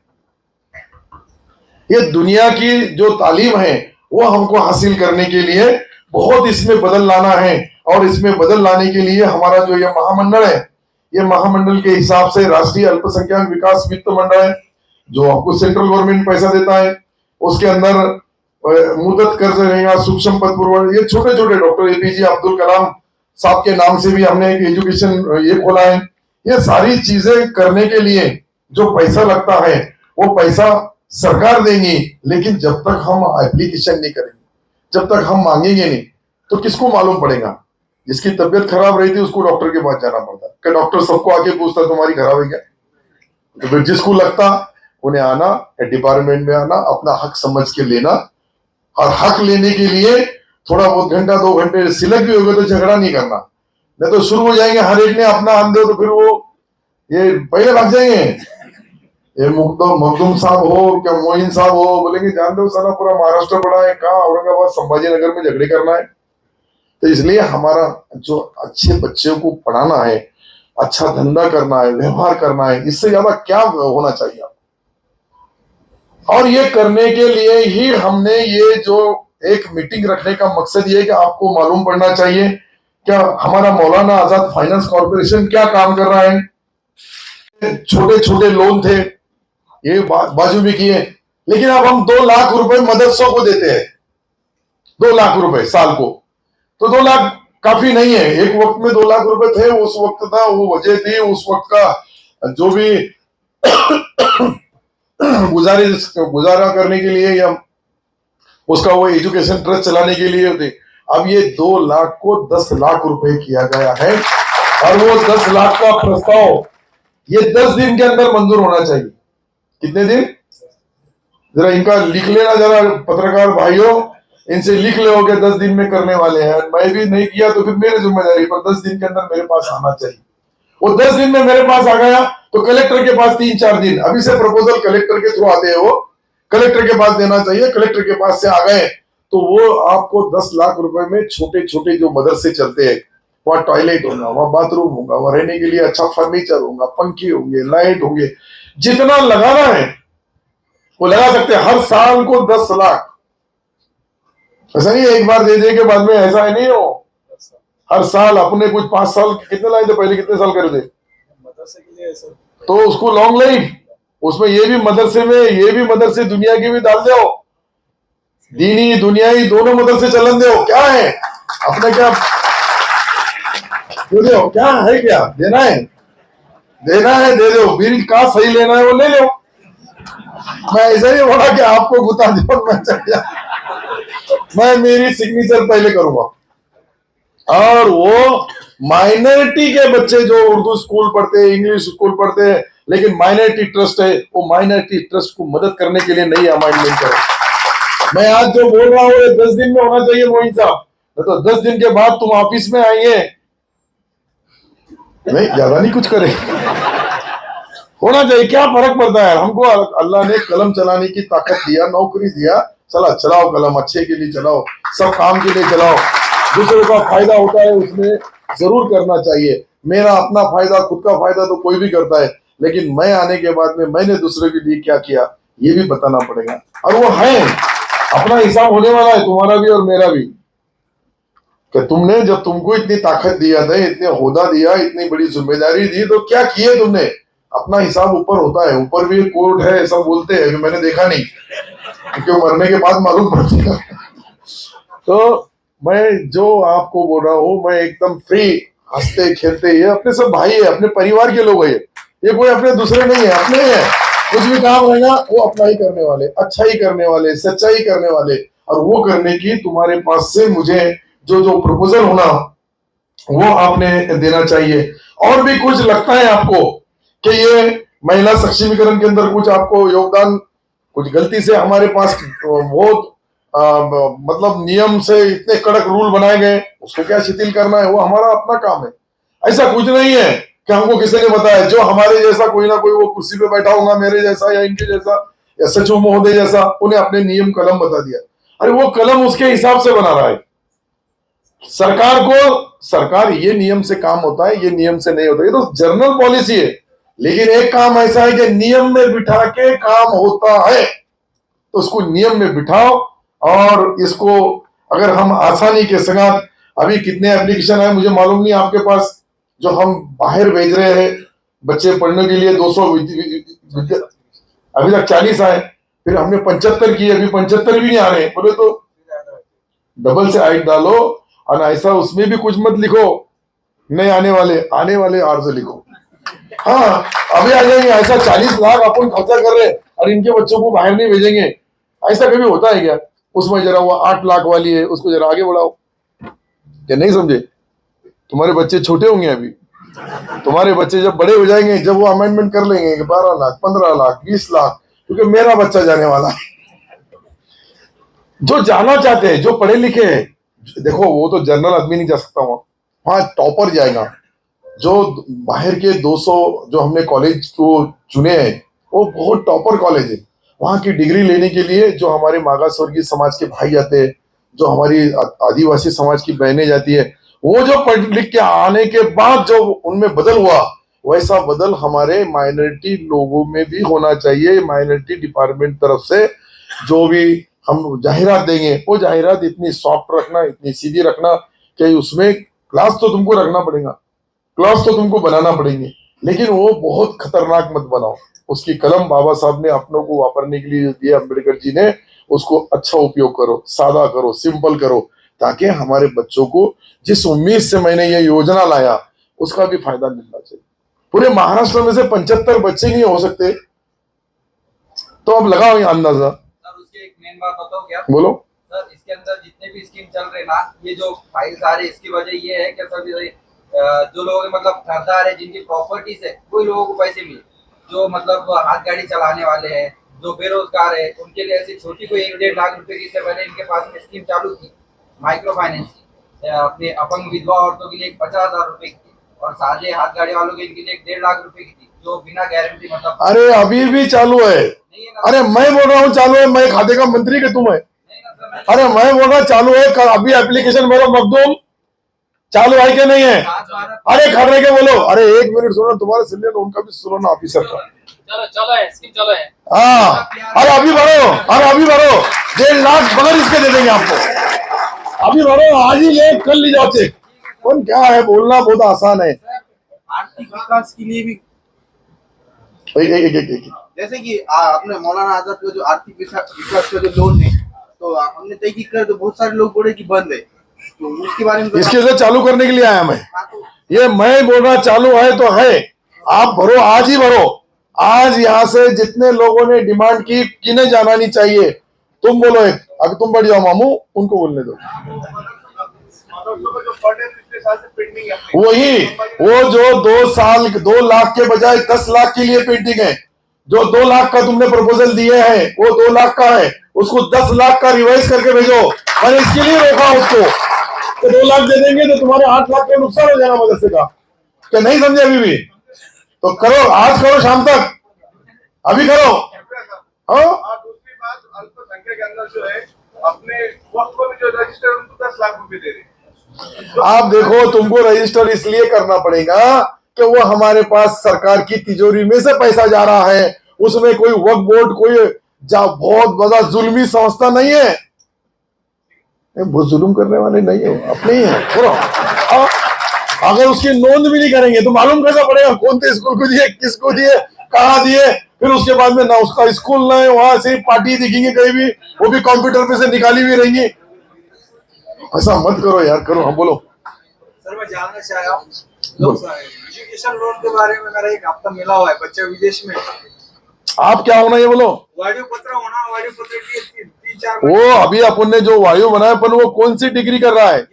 ये दुनिया की जो तालीम है वो हमको हासिल करने के लिए बहुत इसमें बदल लाना है, और इसमें बदल लाने के लिए हमारा जो ये महामंडल है, ये महामंडल के हिसाब से राष्ट्रीय अल्पसंख्यक विकास वित्त मंडल है, जो आपको सेंट्रल गवर्नमेंट पैसा देता है, उसके अंदर मुद्दत कर्ज रहेगा, सूक्ष्म पद पूर्व, ये छोटे छोटे डॉक्टर एपीजे अब्दुल कलाम साहब के नाम से भी हमने एक एजुकेशन ये खोला है। ये सारी चीजें करने के लिए जो पैसा लगता है वो पैसा सरकार देंगी, लेकिन जब तक हम एप्लीकेशन नहीं करेंगे, जब तक हम मांगेंगे नहीं, तो किसको मालूम पड़ेगा? जिसकी तबीयत खराब रही थी उसको डॉक्टर के पास जाना पड़ता, क्या डॉक्टर सबको आके पूछता तुम्हारी खराब है क्या? तो फिर जिसको लगता उन्हें आना, डिपार्टमेंट में आना, अपना हक समझ के लेना, और हक लेने के लिए थोड़ा बहुत घंटा 2 घंटे सिलेक्ट भी हो गए तो झगड़ा नहीं करना, नहीं तो शुरू हो जाएंगे हर एक ने अपना आन दो, तो फिर वो ये पहले भाग जाएंगे। ये मखदूम साहब हो क्या मोइन साहब हो, बोलेंगे जान दो साला पूरा महाराष्ट्र बड़ा है, कहाँ औरंगाबाद संभाजीनगर में झगड़े करना है। तो इसलिए हमारा जो अच्छे बच्चों को पढ़ाना है, अच्छा धंधा करना है, व्यवहार करना है, इससे ज्यादा क्या होना चाहिए? और ये करने के लिए ही हमने ये जो एक मीटिंग रखने का मकसद ये है कि आपको मालूम पड़ना चाहिए क्या हमारा मौलाना आजाद फाइनेंस कॉर्पोरेशन क्या काम कर रहा है। छोटे छोटे लोन थे ये बाजू में किए, लेकिन अब हम 2 लाख रुपए मदरसों को देते हैं, 2 लाख रुपए साल को। तो 2 लाख काफी नहीं है, एक वक्त में 2 लाख रुपए थे, उस वक्त था, वो वजह थी, उस वक्त का जो भी गुजारा करने के लिए या उसका वो एजुकेशन ट्रस्ट चलाने के लिए होते। अब ये 2 लाख को 10 लाख रुपए किया गया है, और वो 10 लाख का प्रस्ताव ये 10 दिन के अंदर मंजूर होना चाहिए। कितने दिन? जरा इनका लिख लेना, जरा पत्रकार भाइयों इनसे लिख लो कि 10 दिन में करने वाले हैं। मैं भी नहीं किया तो फिर मेरी जिम्मेदारी, पर 10 दिन के अंदर मेरे पास आना चाहिए। वो 10 दिन में मेरे पास आ गया तो कलेक्टर के पास 3-4 दिन, अभी से प्रपोजल कलेक्टर के थ्रू आते हैं, वो कलेक्टर के पास देना चाहिए। कलेक्टर के पास से आ गए तो वो आपको 10 लाख रुपए में छोटे छोटे जो मदरसे चलते हैं, वहां टॉयलेट होगा, वहां बाथरूम होगा, वहां रहने के लिए अच्छा फर्नीचर होगा, पंखे होंगे, लाइट होंगे, जितना लगाना है वो लगा सकते हैं। हर साल को 10 लाख, ऐसा नहीं एक बार दे दे के बाद में, ऐसा है नहीं हो। हर साल अपने कुछ 5 साल कितने लाए थे पहले, कितने साल करे थे मदरसे के लिए, तो उसको लॉन्ग लाइफ, उसमें ये भी मदरसे में, ये भी मदरसे दुनिया की भी डाल दो, दीनी दुनियाई दोनों मदरसे चलन दो। क्या है अपने, क्या दे दो, क्या है, क्या देना है, देना है दे दो, बिल का सही लेना है वो ले लो। मैं ऐसा नहीं बोला कि आपको गुता दो, मैं चल जा, मैं मेरी सिग्नेचर पहले करूंगा। और वो माइनॉरिटी के बच्चे जो उर्दू स्कूल पढ़ते हैं, इंग्लिश स्कूल पढ़ते हैं, लेकिन माइनॉरिटी ट्रस्ट है, वो माइनॉरिटी ट्रस्ट को मदद करने के लिए नहीं अमाइंडमेंट करें। मैं आज जो बोल रहा हूँ 10 दिन में होना चाहिए मोइन साहब, तो 10 दिन के बाद तुम ऑफिस में आइए, नहीं ज्यादा नहीं कुछ करे, होना चाहिए। क्या फर्क पड़ता है, हमको अल्लाह ने कलम चलाने की ताकत दिया, नौकरी दिया, चला चलाओ कलम, अच्छे के लिए चलाओ, सब काम के लिए चलाओ, दूसरों का फायदा होता है उसमें जरूर करना चाहिए। मेरा अपना फायदा, खुद का फायदा तो कोई भी करता है, लेकिन मैं आने के बाद में मैंने दूसरे के लिए क्या किया ये भी बताना पड़ेगा। और वो है, अपना हिसाब होने वाला है, तुम्हारा भी और मेरा भी, कि तुमने जब तुमको इतनी ताकत दिया था, इतने होदा दिया, इतनी बड़ी जिम्मेदारी दी, तो क्या किए तुमने? अपना हिसाब ऊपर होता है, ऊपर भी कोर्ट है ऐसा बोलते हैं, मैंने देखा नहीं, क्योंकि मरने के बाद मालूम पड़ती है। तो मैं जो आपको बोल रहा हूँ, मैं एकदम फ्री, हंसते खेलते, ये अपने सब भाई है, अपने परिवार के लोग है, ये कोई अपने दूसरे नहीं है, अपने है। कुछ भी काम रहेगा वो अपना ही करने वाले, अच्छा ही करने वाले, सच्चाई करने वाले, और वो करने की तुम्हारे पास से मुझे जो जो प्रपोजल होना वो आपने देना चाहिए। और भी कुछ लगता है आपको कि ये महिला सक्षमीकरण के अंदर कुछ आपको योगदान, कुछ गलती से हमारे पास बहुत मतलब नियम से इतने कड़क रूल बनाए गए, उसको क्या शिथिल करना है, वो हमारा अपना काम है। ऐसा कुछ नहीं है कि हमको किसी ने बताया, जो हमारे जैसा कोई ना कोई वो कुर्सी पे बैठा होगा मेरे जैसा या इनके जैसा या सचिव महोदय जैसा, उन्हें अपने नियम कलम बता दिया। अरे वो कलम उसके हिसाब से बना रहा है। सरकार ये नियम से काम होता है, ये नियम से नहीं होता, ये तो जनरल पॉलिसी है। लेकिन एक काम ऐसा है कि नियम में बिठा के काम होता है, तो उसको नियम में बिठाओ। और इसको अगर हम आसानी के साथ, अभी कितने एप्लीकेशन है मुझे मालूम नहीं आपके पास, जो हम बाहर भेज रहे हैं बच्चे पढ़ने के लिए, 200 अभी तक 40 आए, फिर हमने 75 किए, अभी 75 भी नहीं आ रहे। बोले तो डबल से 8 डालो, और ऐसा उसमें भी कुछ मत लिखो नहीं आने वाले आर से लिखो। हाँ अभी आ जाएंगे। ऐसा 40 लाख अपन खर्चा कर रहे हैं और इनके बच्चों को बाहर नहीं भेजेंगे, ऐसा कभी होता है क्या? उसमें जरा वो 8 लाख वाली है, उसको जरा आगे बढ़ाओ। क्या नहीं समझे? तुम्हारे बच्चे छोटे होंगे अभी, तुम्हारे बच्चे जब बड़े हो जाएंगे, जब वो अमेंडमेंट कर लेंगे 12 लाख 15 लाख 20 लाख, क्योंकि मेरा बच्चा जाने वाला है। जो जाना चाहते हैं, जो पढ़े लिखे हैं, देखो वो तो जनरल आदमी नहीं जा सकता वहां टॉपर जाएगा। जो बाहर के 200 जो हमने कॉलेज को चुने हैं, वो बहुत टॉपर कॉलेज है। वहां की डिग्री लेने के लिए जो हमारे मागास वर्गीय समाज के भाई जाते हैं, जो हमारी आदिवासी समाज की बहनें जाती है, वो जो पढ़ लिख के आने के बाद जो उनमें बदल हुआ, वैसा बदल हमारे माइनॉरिटी लोगों में भी होना चाहिए। माइनॉरिटी डिपार्टमेंट तरफ से जो भी हम जाहिरात देंगे, वो जाहिरात इतनी सॉफ्ट रखना, इतनी सीधी रखना कि उसमें क्लास तो तुमको रखना पड़ेगा, क्लास तो तुमको बनाना पड़ेंगे, लेकिन वो बहुत खतरनाक मत बनाओ। उसकी कलम बाबा साहब ने अपनों को वापरने के लिए दिया, अम्बेडकर जी ने, उसको अच्छा उपयोग करो, सादा करो, सिंपल करो, ताकि हमारे बच्चों को जिस उम्मीद से मैंने ये योजना लाया उसका भी फायदा मिलना चाहिए। पूरे महाराष्ट्र में से 75 बच्चे नहीं हो सकते, तो अब लगाओ ये अंदाजा। सर उसकी एक मेन बात बताओ क्या? बोलो सर इसके अंदर जितने भी स्कीम चल रहे ना, ये जो फाइल्स आ रही है, इसकी वजह ये है कि सर जो लोग मतलब घरदार है, जिनकी प्रॉपर्टीज है, वही लोगों को पैसे मिले। जो मतलब हाथ गाड़ी चलाने वाले हैं, जो बेरोजगार है, उनके लिए ऐसी छोटी कोई 1-1.5 लाख रुपए की, इससे पहले इनके पास में स्कीम चालू थी माइक्रो फाइनेंस की, अपने अपंग विधवा औरतों के लिए 50,000 रुपए की थी, और सादे हाथ गाड़ी वालों के लिए 1.5 लाख रुपए की थी, जो बिना गारंटी मतलब। अरे अभी भी चालू है। अरे मैं बोल रहा हूँ चालू है, मैं खाते का मंत्री के तुम है? अरे मैं बोल रहा चालू है, अभी एप्लीकेशन मेरा मखदूम चालू है कि नहीं है? अरे खड़े के बोलो। अरे 1 मिनट सुनो, तुम्हारे सुनिए ना, उनका भी सुनो ना ऑफिसर का। चलो है, स्कीम चलो है। हाँ अरे अभी भरो, अरे अभी भरो, 1.5 लाख बगैर इसके दे देंगे आपको। अभी भरो, आज ही ले, कल ले जाओ चेक। कौन क्या है, बोलना बहुत आसान है। आर्थिक विकास के लिए भी एक जैसे कि अपने मौलाना आजाद का जो आर्थिक विकास का जो लोन है, तो हमने तहकीक कर, तो बहुत सारे लोग बोले कि बंद है, तो उसके बारे में इसके लिए चालू करने के लिए आया मैं। तो ये मैं बोल रहा चालू है तो है, आप भरो, आज ही भरो। आज यहाँ से जितने लोगों ने डिमांड की, किन्हें जाना नहीं चाहिए, तुम बोलो एक। अगर तुम बढ़ जाओ मामू, उनको बोलने दो। वही वो जो 2 लाख के बजाय 10 लाख के लिए पेंटिंग है, जो 2 लाख का तुमने प्रपोजल दिए हैं, वो 2 लाख का है, उसको 10 लाख का रिवाइज करके भेजो। मैंने इसके लिए रोका उसको, तो 2 लाख दे देंगे तो तुम्हारे 8 लाख का नुकसान हो जाएगा मदरसे का। क्या नहीं समझे अभी भी? तो करो, आज करो, शाम तक, अभी करो। हाँ दूसरी बात, अल्पसंख्यक के अंदर जो है, अपने वक्त को भी जो रजिस्टर, उनको 10 लाख रुपए दे रहे। आप देखो, तुमको रजिस्टर इसलिए करना पड़ेगा कि वो हमारे पास सरकार की तिजोरी में से पैसा जा रहा है, उसमें कोई वक्फ बोर्ड, कोई बहुत बड़ा जुल्मी संस्था नहीं है। वो जुल्म करने वाले नहीं हो, अपने ही है। अगर उसकी नोंद भी नहीं करेंगे तो मालूम कैसा पड़ेगा कौन से स्कूल को दिए, किसको दिए, कहाँ दिए? फिर उसके बाद में ना उसका स्कूल ना है, वहां से पार्टी दिखेंगे कहीं भी, वो भी कंप्यूटर पे से निकाली हुई रहेंगी। ऐसा मत करो यार, करो। हम बोलो। सर मैं जानना चाह रहा हूँ एजुकेशन लोन के बारे में। मेरा एक हफ्ता मिला हुआ है, बच्चा विदेश में। आप क्या होना ये बोलो? वायु पत्र होना, वायु पत्र की 3-4 वो अभी अपन ने जो वायु बनाया, अपन वो कौन सी डिग्री कर रहा है?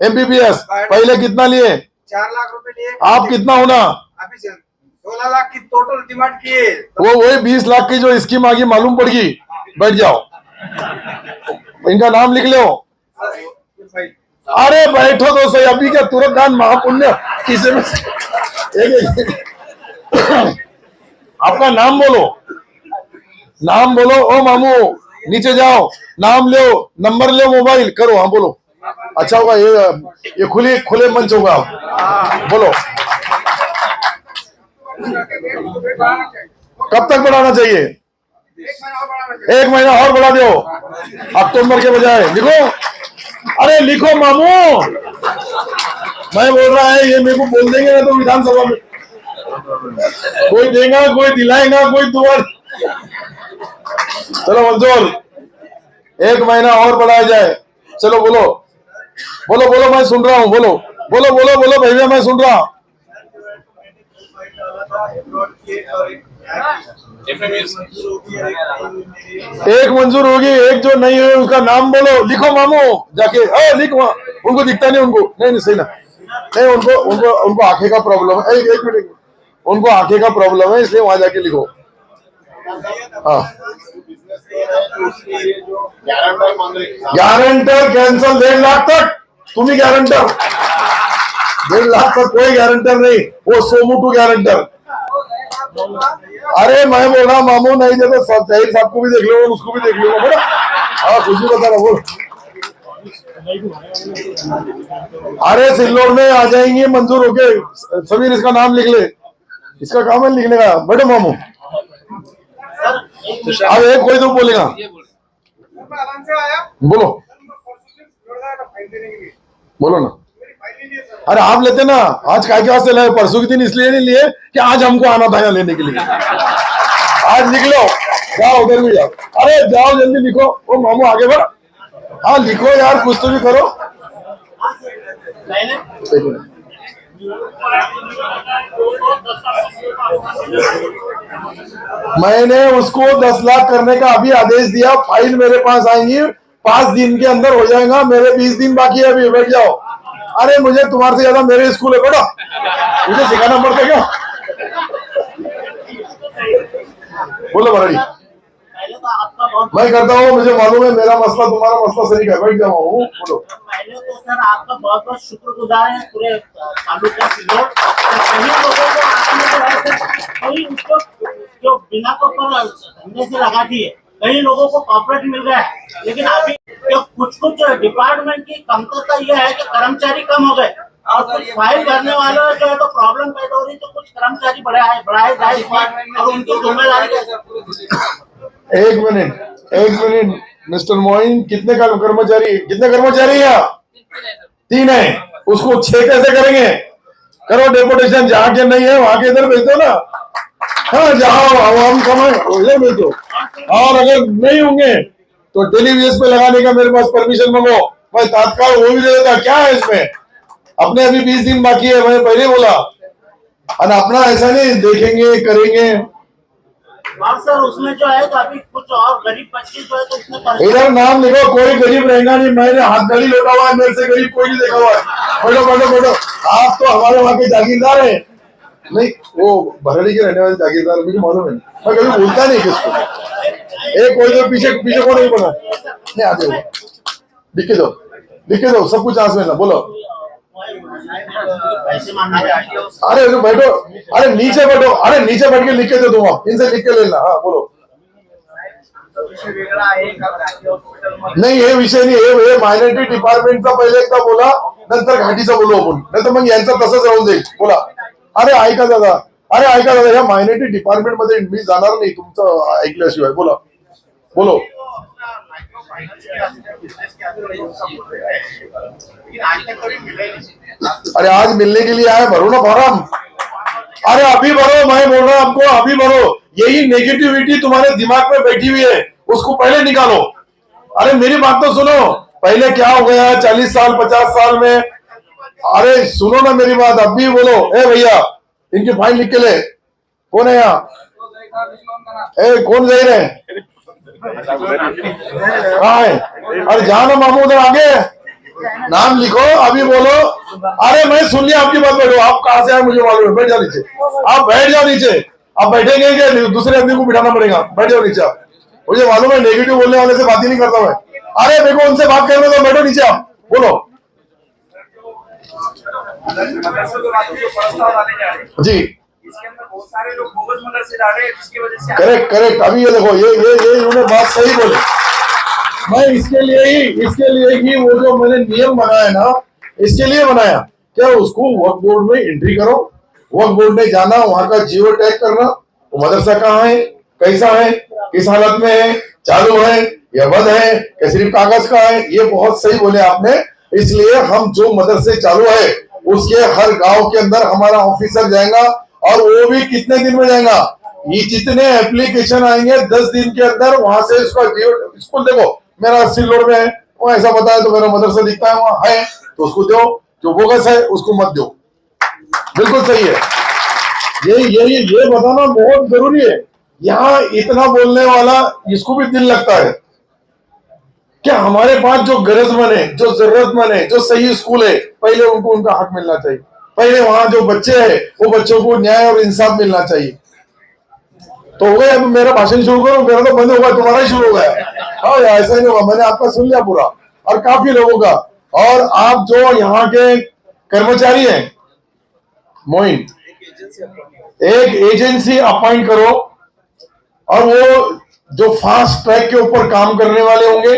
MBBS। पहले कितना लिए? 4 लाख रुपए लिए। आप कितना होना? अभी 16 लाख की टोटल डिमांड किए। वो वही 20 लाख की जो स्कीम आ गई, मालूम पड़ गई। बैठ जाओ, इनका नाम लिख लो। अरे बैठो तो सही, अभी क्या तुरंत दान महापुण्य किसी में आपका नाम बोलो, नाम बोलो। ओ मामू नीचे जाओ, नाम लो, नंबर लो, मोबाइल करो। हाँ बोलो। अच्छा होगा ये खुले मंच होगा। बोलो कब तक बढ़ाना चाहिए? 1 महीना और बढ़ा दो, अक्टूबर के बजाय। लिखो, अरे लिखो मामू। मैं बोल रहा है, ये मेरे को बोल देंगे ना तो विधानसभा में कोई देगा, कोई दिलाएगा, कोई दुआ। चलो मंजूर, 1 महीना और बढ़ाया जाए। चलो बोलो बोलो बोलो, मैं सुन रहा हूँ, बोलो। बोलो बोलो बोलो भैया, मैं सुन रहा हूँ। एक मंजूर होगी, एक जो नहीं है उसका नाम बोलो, लिखो मामू जाके, लिख वहाँ, उनको दिखता नहीं, उनको नहीं सही ना, नहीं उनको उनको उनको आंखें का प्रॉब्लम है, एक मिनट, उनको आंखें का प्रॉब्लम है, इसलिए वहां जाके लिखो। हाँ, गारंटर कैंसल 1.5 लाख तक, तुम ही गारंटर, 1.5 लाख तक कोई गारंटर नहीं, वो सोमू गारंटर। अरे मैं बोल रहा मामू, नहीं देते जाहिर साहब को भी देख लो, उसको भी देख लो बोला। हाँ कुछ भी बता रहा बोल। अरे सिल्लोड में आ जाएंगे मंजूर होके, समीर इसका नाम लिख ले, इसका काम है लिखने का, बड़े मामू। अब एक कोई तो बोलेगा, बोलो बोलो ना। अरे आप लेते ना, आज काय के वास्ते लाए, परसों के दिन इसलिए नहीं लिए कि आज हमको आना था यहाँ लेने के लिए। आज लिख लो, जाओ उधर भी जाओ, अरे जाओ जल्दी लिखो, वो मामू आगे बढ़, हाँ लिखो यार, कुछ तो भी करो। मैंने उसको 10 लाख करने का अभी आदेश दिया, फाइल मेरे पास आएंगी 5 दिन के अंदर हो जाएगा, मेरे 20 दिन बाकी है अभी, बैठ जाओ। अरे मुझे तुम्हारे से ज्यादा मेरे स्कूल है, बैठो, मुझे सिखाना पड़ता क्या? बोलो बराड़ी, मैं करता हूँ, मुझे मालूम है मेरा मसला तुम्हारा मसला सही है, बैठ जाओ। बोलो। पहले तो सर आपका बहुत बहुत शुक्रगुजार है पूरे तालुका सिल्लोड, कई लोगों को आपने कई उसको जो बिना पर धंधे से लगा दिए, कई लोगों को कॉर्पोरेट मिल गया है, लेकिन अभी कुछ डिपार्टमेंट की कमतरता यह है कि कर्मचारी कम हो गए और कुछ फाइल करने वालों जो है तो प्रॉब्लम पैदा हो रही, तो कुछ कर्मचारी बढ़ाए जाए और उनकी जिम्मेदारी। एक मिनट मिस्टर मोइन, कितने कर्मचारी है? 3 है, उसको 6 कैसे करेंगे? करो डेपुटेशन, जहाँ के नहीं है वहां के इधर भेज दो ना। हाँ जाओ, आवाम कमाए उधर भेज दो, और अगर नहीं होंगे तो टेलीविजन पे लगाने का मेरे पास परमिशन मांगो, मैं तात्काल वो भी दे देता। क्या है इसमें, अपने अभी 20 दिन बाकी है, मैंने पहले बोला, और अपना ऐसा नहीं देखेंगे करेंगे। और सर उसमें जो है तो अभी कुछ और गरीब बच्चे जो है तो उसमें इधर नाम लिखो, कोई गरीब रहेगा नहीं, मैंने हाथ गाड़ी लौटा हुआ है, मेरे से गरीब कोई नहीं देखा हुआ है। बैठो, आप तो हमारे वहां के जागीरदार हैं। नहीं, वो भरड़ी के रहने वाले जागीरदार, मुझे मालूम है, मैं कभी बोलता नहीं किसको। कोई तो पीछे को नहीं बना, नहीं आते हो, लिख के दो सब कुछ आस में ना, बोलो। अरे बैठो, अरे नीचे बैठो, अरे नीचे बैठ के लिख के दे दूंगा, इनसे लिख के लेना। हाँ बोलो। नाही हे विषय नाही, हे मायनॉरिटी डिपार्टमेंटचा पहिले एकदा बोला, नंतर घाटीचा बोलू आपण, नाही तर मग यांचं तसंच राहून जाईल. बोला. अरे ऐका दादा, या मायनॉरिटी डिपार्टमेंट मध्ये मी जाणार नाही तुमचं ऐकल्याशिवाय. बोला बोलो. अरे आज मिलने के लिए आए, भरो ना फॉर्म. अरे अभी भरो, मैं बोल रहा हूं आपको, अभी भरो. यही नेगेटिविटी तुम्हारे दिमाग में बैठी हुई है, उसको पहले निकालो. अरे मेरी बात तो सुनो, पहले क्या हो गया 40 साल 50 साल में. अरे सुनो ना मेरी बात, अब भी बोलो. ए भैया इनकी फाइल लिख के ले. कौन है यहाँ? कौन जाहिर है? कहाँ है? अरे जाना मामू उधर आगे, नाम लिखो, अभी बोलो. अरे मैं सुन लिया आपकी बात. बैठो, आप कहाँ से आए मुझे मालूम है. बैठ जाओ नीचे, आप बैठ जाओ नीचे. आप बैठेंगे क्या? दूसरे आदमी को बिठाना पड़ेगा. बैठ जाओ नीचे. आप मुझे मालूम है नेगेटिव बोलने वाले से बात ही नहीं करता मैं. अरे मेरे को उनसे बात करने दो, बैठो नीचे. आप बोलो जी. इसके अंदर बहुत सारे लोग बोगस मदरसे डाल रहे हैं, जिसकी वजह से करेक्ट. अभी ये देखो, ये इन्होंने बात सही बोली. मैं इसके लिए ही वो जो मैंने नियम बनाया ना, इसके लिए बनाया. क्या उसको वक्फ बोर्ड में एंट्री करो, वक्फ बोर्ड में जाना, वहां का जियो टैग करना, वो मदरसा कहाँ है, कैसा है, किस हालत में है, चालू है या बंद है, या सिर्फ कागज का है. ये बहुत सही बोले आपने. इसलिए हम जो मदरसे चालू है उसके हर गांव के अंदर हमारा ऑफिसर जाएगा, और वो भी कितने दिन में जाएगा, ये जितने एप्लीकेशन आएंगे 10 दिन के अंदर वहां से उसका स्कूल देखो मेरा सिल्लोड में है, वो ऐसा बताया तो मेरा मदरसा दिखता है वहां है, तो उसको दो. जो बोगस है उसको मत दो। बिल्कुल सही है। ये बताना बहुत जरूरी है। यहाँ इतना बोलने वाला इसको भी दिल लगता है क्या हमारे पास जो गरजमंद है, जो जरूरतमंद है, जो सही स्कूल है, पहले उनको उनका हक मिलना चाहिए। पहले वहां जो बच्चे हैं वो बच्चों को न्याय और इंसाफ मिलना चाहिए। तो हो गया, अब मेरा भाषण शुरू करो, मेरा तो बंद होगा, तुम्हारा ही शुरू हो गया। हाँ यार, ऐसा नहीं होगा, मैंने आपका सुन लिया पूरा और काफी लोगों का। और आप जो यहाँ के कर्मचारी हैं, मोइन, एक एजेंसी अपॉइंट करो और वो जो फास्ट ट्रैक के ऊपर काम करने वाले होंगे,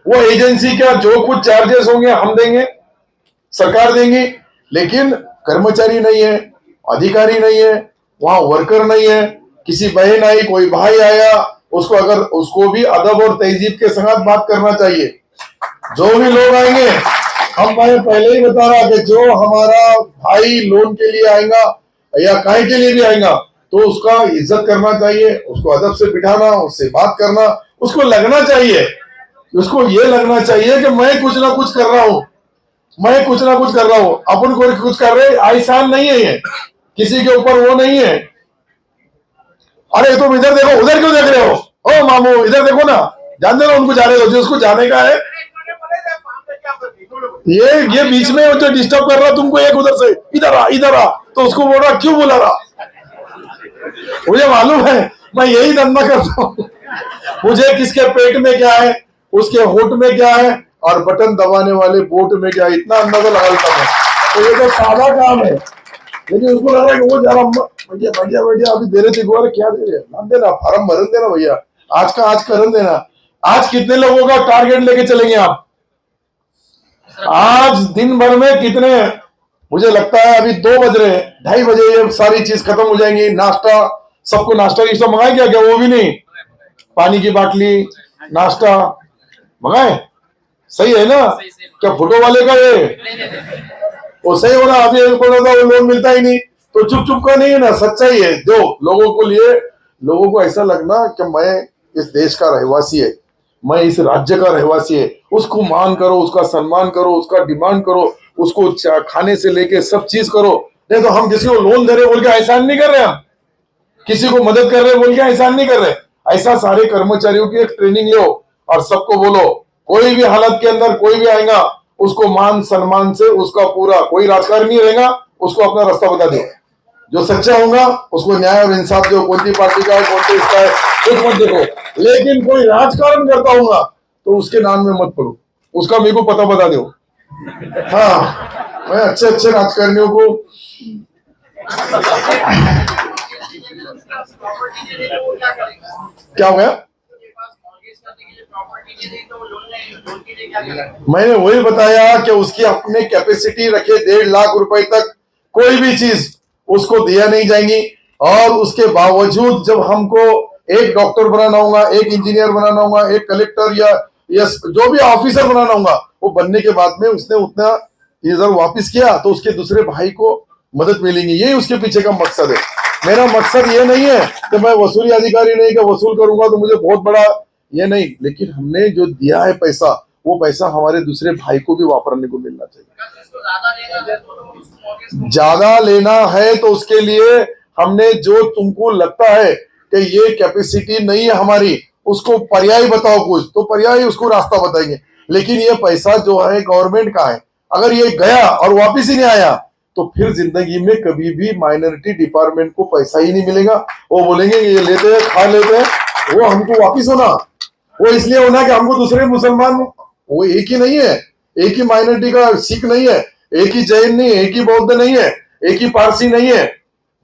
वो एजेंसी का जो कुछ चार्जेस होंगे हम देंगे, सरकार देंगी। लेकिन कर्मचारी नहीं है, अधिकारी नहीं है, वहां वर्कर नहीं है, किसी बहन आई, कोई भाई आया, उसको भी अदब और तहजीब के साथ बात करना चाहिए। जो भी लोग आएंगे, हम पहले ही बता रहा कि जो हमारा भाई लोन के लिए आएगा या काहे के लिए भी आएगा, तो उसका इज्जत करना चाहिए, उसको अदब से बिठाना, उससे बात करना, उसको लगना चाहिए, उसको ये लगना चाहिए कि मैं कुछ ना कुछ कर रहा हूं, मैं कुछ ना कुछ कर रहा हूं। अपन को कुछ कर रहे, आसान नहीं है ये, किसी के ऊपर वो नहीं है। अरे तुम इधर देखो, उधर क्यों देख रहे हो? ओ मामू इधर देखो ना, जानते ना उनको जाने दो, जो उसको जाने का है। ये बीच में जो डिस्टर्ब कर रहा तुमको, एक उधर से इधर आ, तो उसको बोल रहा क्यों बुला रहा? मुझे मालूम है, मैं यही धंधा करता हूं। मुझे किसके पेट में क्या है, उसके होठ में क्या है और बटन दबाने वाले बोट में क्या है, इतना अंदाजा लगा लेता हूं। तो ये तो सादा काम है, लेकिन उसको लग रहा है कि वो जरा भैया अभी दे रहे थे, क्या दे रहे, नाम देना, फार्म भरन देना भैया, आज का आज करन देना। आज कितने लोगों का टारगेट लेके चलेंगे आप? आज दिन भर में कितने? मुझे लगता है अभी 2 बज रहे हैं, 2:30 बजे ये सारी चीज खत्म हो जाएंगी। नाश्ता, सबको नाश्ता मंगाए क्या? वो भी नहीं, पानी की बाटली, नाश्ता मंगाए, सही है ना? क्या फोटो वाले का ये वो सही होना? अभी बोला था वो लोन मिलता ही नहीं, तो चुप का नहीं है ना, सच्चाई है। जो लोगों को लिए, लोगों को ऐसा लगना कि मैं इस देश का रहवासी है, मैं इस राज्य का रहवासी है, उसको मान करो, उसका सम्मान करो, उसका डिमांड करो, उसको खाने से लेके सब चीज करो। नहीं तो हम किसी को लोन दे रहे बोल के एहसान नहीं कर रहे, हम किसी को मदद कर रहे बोल के एहसान नहीं कर रहे। ऐसा सारे कर्मचारियों की एक ट्रेनिंग लो और सबको बोलो, कोई भी हालत के अंदर कोई भी आएगा, उसको मान सम्मान से, उसका पूरा, कोई राजकारण नहीं रहेगा, उसको अपना रास्ता बता दो। जो सच्चा होगा उसको न्याय और इंसाफ दो, कौन पार्टी का है, कौन इसका है, कुछ मत देखो। लेकिन कोई राजकारण करता होगा तो उसके नाम में मत पड़ो, उसका मेरे को पता बता दो। हाँ, मैं अच्छे राजकारणियों को क्या हो गया? मैंने वही बताया कि उसकी अपने कैपेसिटी रखे 1.5 लाख रुपए तक कोई भी चीज उसको दिया नहीं जाएंगी। और उसके बावजूद जब हमको एक डॉक्टर बनाना होगा, एक इंजीनियर बनाना होगा, एक कलेक्टर या जो भी ऑफिसर बनाना होगा, वो बनने के बाद में उसने उतना रिजर्व वापस किया तो उसके दूसरे भाई को मदद मिलेगी। यही उसके पीछे का मकसद है। मेरा मकसद ये नहीं है कि मैं वसूली अधिकारी नहीं, कि वसूल करूंगा तो मुझे बहुत बड़ा ये नहीं, लेकिन हमने जो दिया है पैसा, वो पैसा हमारे दूसरे भाई को भी वापरने को मिलना चाहिए। ज्यादा लेना है तो उसके लिए हमने, जो तुमको लगता है कि ये कैपेसिटी नहीं है हमारी, उसको पर्याय बताओ कुछ, तो पर्याय उसको रास्ता बताएंगे। लेकिन ये पैसा जो है गवर्नमेंट का है, अगर ये गया और वापिस ही नहीं आया तो फिर जिंदगी में कभी भी माइनॉरिटी डिपार्टमेंट को पैसा ही नहीं मिलेगा। वो बोलेंगे ये लेते हैं, खा लेते हैं, वो हमको वापिस होना, वो इसलिए होना कि हमको दूसरे मुसलमान, वो एक ही नहीं है, एक ही माइनॉरिटी का सिख नहीं है, एक ही जैन नहीं है, एक ही बौद्ध नहीं है, एक ही पारसी नहीं है।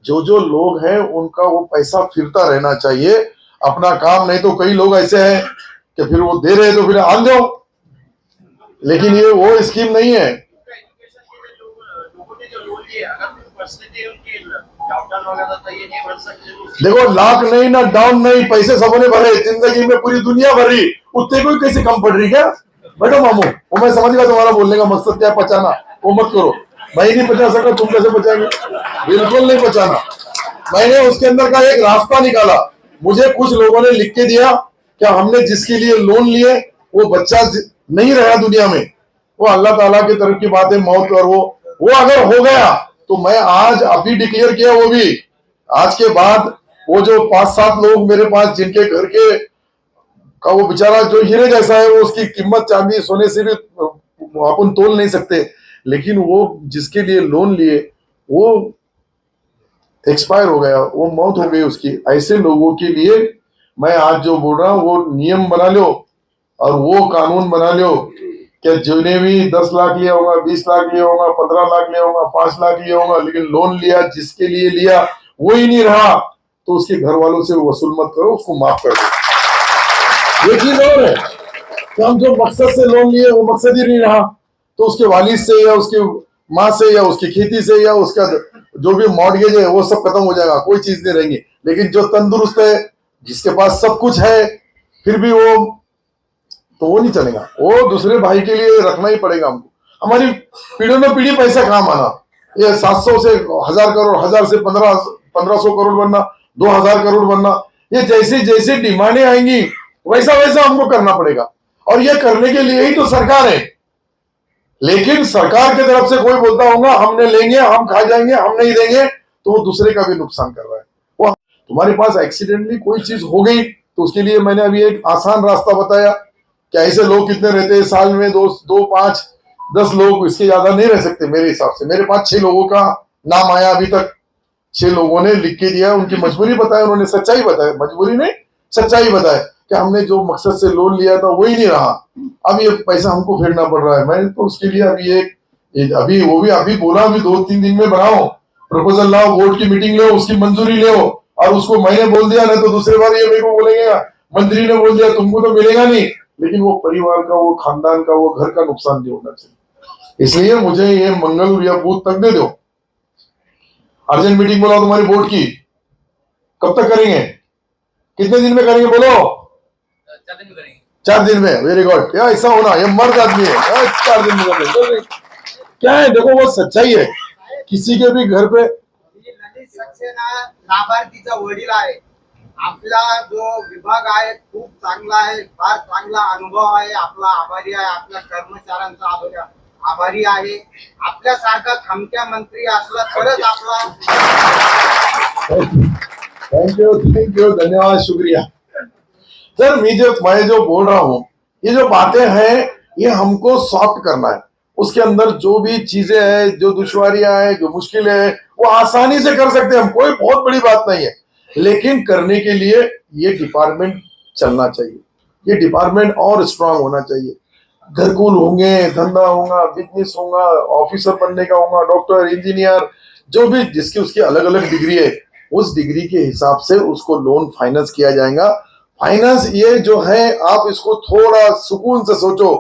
जो लोग हैं उनका वो पैसा फिरता रहना चाहिए, अपना काम। नहीं तो कई लोग ऐसे हैं कि फिर वो दे रहे तो फिर आन दो, लेकिन ये वो स्कीम नहीं है। देखो, लाख नहीं ना डाउन नहीं, पैसे सबने भरे, जिंदगी में पूरी दुनिया भरी, उतने कोई कैसे कम पड़ रही क्या? बैठो मामू, वो मैं समझ गया तुम्हारा बोलने का मकसद क्या है, पचाना वो मत करो। मैं नहीं पचा सका, तुम कैसे पचाएंगे? बिल्कुल नहीं पचाना। मैंने उसके अंदर का एक रास्ता निकाला। मुझे कुछ लोगों ने लिख के दिया क्या हमने जिसके लिए लोन लिए वो बच्चा नहीं रहा दुनिया में, वो अल्लाह ताला की तरफ की बात है, मौत। और वो अगर हो गया तो मैं आज अभी डिक्लेयर किया, वो भी आज के बाद वो जो 5-7 लोग मेरे पास जिनके घर के का वो बेचारा जो हीरे जैसा है, वो उसकी कीमत चांदी सोने से भी अपन तोल नहीं सकते, लेकिन वो जिसके लिए लोन लिए वो एक्सपायर हो गया, वो मौत हो गई उसकी। ऐसे लोगों के लिए मैं आज जो बोल रहा हूँ वो नियम बना लो और वो कानून बना लो कि जिन्हें भी 10 लाख लिया होगा, 20 लाख लिया होगा, 15 लाख लिया होगा, 5 लाख लिया होगा, लेकिन लोन लिया जिसके लिए लिया वो ही नहीं रहा, तो उसके घर वालों से वसूल मत करो, उसको माफ कर दो। ये चीज और है कि हम जो मकसद से लोन लिए वो मकसद ही नहीं रहा, तो उसके वालिद से या उसके माँ से या उसकी खेती से या उसका जो भी मॉर्गेज है वो सब खत्म हो जाएगा, कोई चीज नहीं रहेंगी। लेकिन जो तंदुरुस्त है, जिसके पास सब कुछ है, फिर भी तो वो नहीं चलेगा, वो दूसरे भाई के लिए रखना ही पड़ेगा हमको। हमारी पीढ़ी में पीढ़ी पैसा कहाँ आना, ये 700 से 1000 करोड़, 1000 से 1500 करोड़ बनना, 2000 करोड़ बनना, ये जैसे जैसे डिमांडें आएंगी वैसा वैसा हमको करना पड़ेगा। और ये करने के लिए ही तो सरकार है। लेकिन सरकार की तरफ से कोई बोलता होगा हमने लेंगे, हम खा जाएंगे, हम नहीं देंगे, तो वो दूसरे का भी नुकसान कर रहा है। वो तुम्हारे पास एक्सीडेंटली कोई चीज हो गई तो उसके लिए मैंने अभी एक आसान रास्ता बताया कि ऐसे लोग कितने रहते हैं साल में, 2, 5, 10 लोग, इसके ज्यादा नहीं रह सकते मेरे हिसाब से। मेरे पास 6 लोगों का नाम आया अभी तक, 6 लोगों ने लिख के दिया, उनकी मजबूरी बताया, उन्होंने सच्चाई बताया, मजबूरी नहीं सच्चाई बताया कि हमने जो मकसद से लोन लिया था वही नहीं रहा, अब ये पैसा हमको फेरना पड़ रहा है। मैं तो उसके लिए अभी वो भी अभी बोला, अभी 2-3 दिन में बनाओ प्रपोजल, लाओ, बोर्ड की मीटिंग लो, उसकी मंजूरी लो, और उसको मैंने बोल दिया नहीं तो दूसरे बार ये मेरे को बोलेंगे मंत्री ने बोल दिया तुमको तो मिलेगा नहीं, लेकिन वो परिवार का, वो खानदान का, वो घर का नुकसान नहीं होना चाहिए। इसलिए मुझे ये मंगल या बुध तक दे दो, अर्जेंट मीटिंग बोला तुम्हारी बोर्ड की, कब तक करेंगे, कितने दिन में करेंगे बोलो? 4 दिन में करेंगे। 4 दिन में, वेरी गुड। या ऐसा होना, ये मर्द आदमी है, 4 दिन में करेंगे। क्या है देखो, वो सच्चाई है, किसी के भी घर पे ललित सक्सेना लाभार्थीचा वडील आहे। आपला जो विभाग आहे खूप चांगला आहे, फार चांगला अनुभव आहे, आपला आभारी आहे, आपल्या कर्मचाऱ्यांचा आभारी आहे। आपल्यासारखा खमक्या मंत्री असला तरच आपला थैंक यू, धन्यवाद, शुक्रिया। सर मैं जो बोल रहा हूँ, ये जो बातें हैं ये हमको सॉफ्ट करना है, उसके अंदर जो भी चीजें हैं, जो दुश्वारियां हैं, जो मुश्किल है, वो आसानी से कर सकते हैं हम, कोई बहुत बड़ी बात नहीं है। लेकिन करने के लिए ये डिपार्टमेंट चलना चाहिए, ये डिपार्टमेंट और स्ट्रांग होना चाहिए। घरकुल होंगे, धंधा होगा, बिजनेस होगा, ऑफिसर बनने का होगा, डॉक्टर, इंजीनियर, जो भी जिसकी उसकी अलग अलग डिग्री है, उस डिग्री के हिसाब से उसको लोन फाइनेंस किया जाएगा। फाइनेंस ये जो है, आप इसको थोड़ा सुकून से सोचो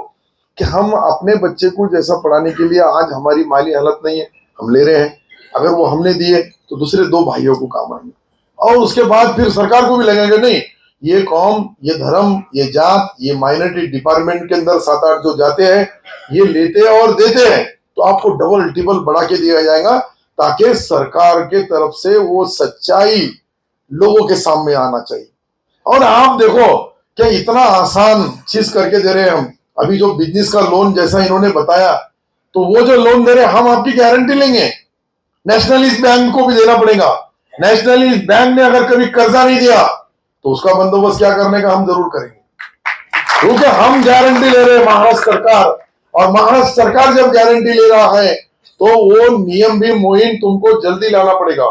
कि हम अपने बच्चे को जैसा पढ़ाने के लिए, आज हमारी माली हालत नहीं है, हम ले रहे हैं, अगर वो हमने दिए तो दूसरे 2 भाइयों को काम आएंगे, और उसके बाद फिर सरकार को भी लगेगा नहीं, ये कौम, ये धर्म, ये जात, ये माइनॉरिटी डिपार्टमेंट के अंदर 7-8 जो जाते हैं, ये लेते हैं और देते हैं, तो आपको डबल टिबल बढ़ा के दिया जाएगा, ताकि सरकार के तरफ से वो सच्चाई लोगों के सामने आना चाहिए। और आप देखो क्या इतना आसान चीज करके दे रहे हैं हम। अभी जो बिजनेस का लोन जैसा इन्होंने बताया, तो वो जो लोन दे रहे हैं, हम आपकी गारंटी लेंगे, नेशनलिस्ट बैंक को भी देना पड़ेगा। नेशनलिस्ट बैंक ने अगर कभी कर्जा नहीं दिया तो उसका बंदोबस्त क्या करने का हम जरूर करेंगे, क्योंकि हम गारंटी ले रहे हैं महाराष्ट्र सरकार, और महाराष्ट्र सरकार जब गारंटी ले रहा है तो वो नियम भी मोहिन तुमको जल्दी लाना पड़ेगा।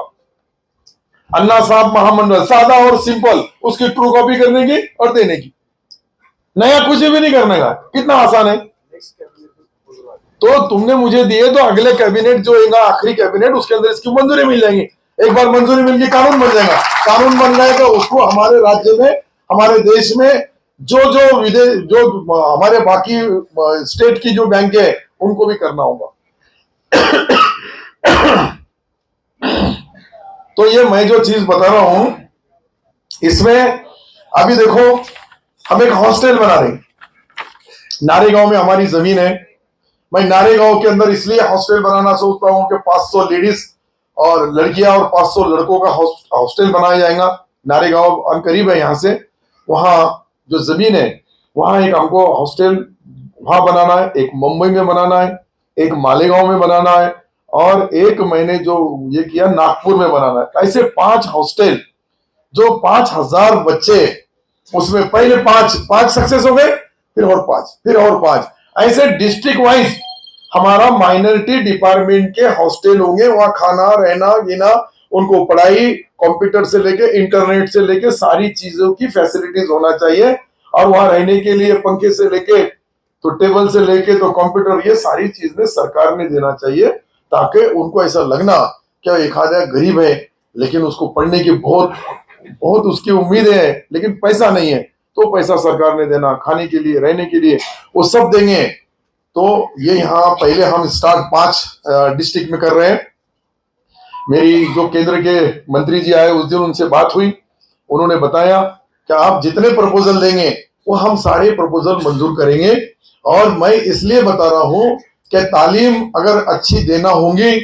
अन्ना साहब महामंडल, सादा और सिंपल, उसकी ट्रू कॉपी करने की और देने की, नया कुछ भी नहीं करने का, कितना आसान है। तो तुमने मुझे दिए तो अगले कैबिनेट जो होगा, आखिरी कैबिनेट, उसके अंदर इसकी मंजूरी मिल जाएगी। एक बार मंजूरी मिल गई, कानून बन जाएगा। कानून बन जाए तो उसको हमारे राज्य में, हमारे देश में जो हमारे बाकी स्टेट की जो बैंक है उनको भी करना होगा। तो ये मैं जो चीज बता रहा हूं, इसमें अभी देखो हम एक हॉस्टल बना रहे हैं, नारेगांव में हमारी जमीन है। मैं नारेगांव के अंदर इसलिए हॉस्टल बनाना सोचता हूं कि 500 लेडीज और लड़कियां और 500 लड़कों का हॉस्टल बनाया जाएगा। नारेगांव करीब है यहाँ से, वहां जो जमीन है वहां एक हमको हॉस्टल वहां बनाना है, एक मुंबई में बनाना है, एक मालेगांव में बनाना है, और एक मैंने जो ये किया नागपुर में बनाना है। ऐसे 5 हॉस्टल जो 5000 बच्चे, उसमें पहले 5 सक्सेस हो गए, फिर और 5, फिर और 5, ऐसे डिस्ट्रिक्ट वाइज हमारा माइनॉरिटी डिपार्टमेंट के हॉस्टल होंगे। वहां खाना रहना गिना, उनको पढ़ाई, कंप्यूटर से लेके इंटरनेट से लेके सारी चीजों की फैसिलिटीज होना चाहिए। और वहां रहने के लिए पंखे से लेके तो टेबल से लेके तो कंप्यूटर, ये सारी चीजें सरकार ने देना चाहिए, ताकि उनको ऐसा लगना क्या एक आधा गरीब है लेकिन उसको पढ़ने की बहुत उसकी उम्मीदें हैं, लेकिन पैसा नहीं है, तो पैसा सरकार ने देना, खाने के लिए रहने के लिए वो सब देंगे। तो ये यहाँ पहले हम स्टार्ट 5 डिस्ट्रिक्ट में कर रहे हैं। मेरी जो केंद्र के मंत्री जी आए उस दिन उनसे बात हुई, उन्होंने बताया कि आप जितने प्रपोजल देंगे वो हम सारे प्रपोजल मंजूर करेंगे। और मैं इसलिए बता रहा हूं कि तालीम अगर अच्छी देना होगी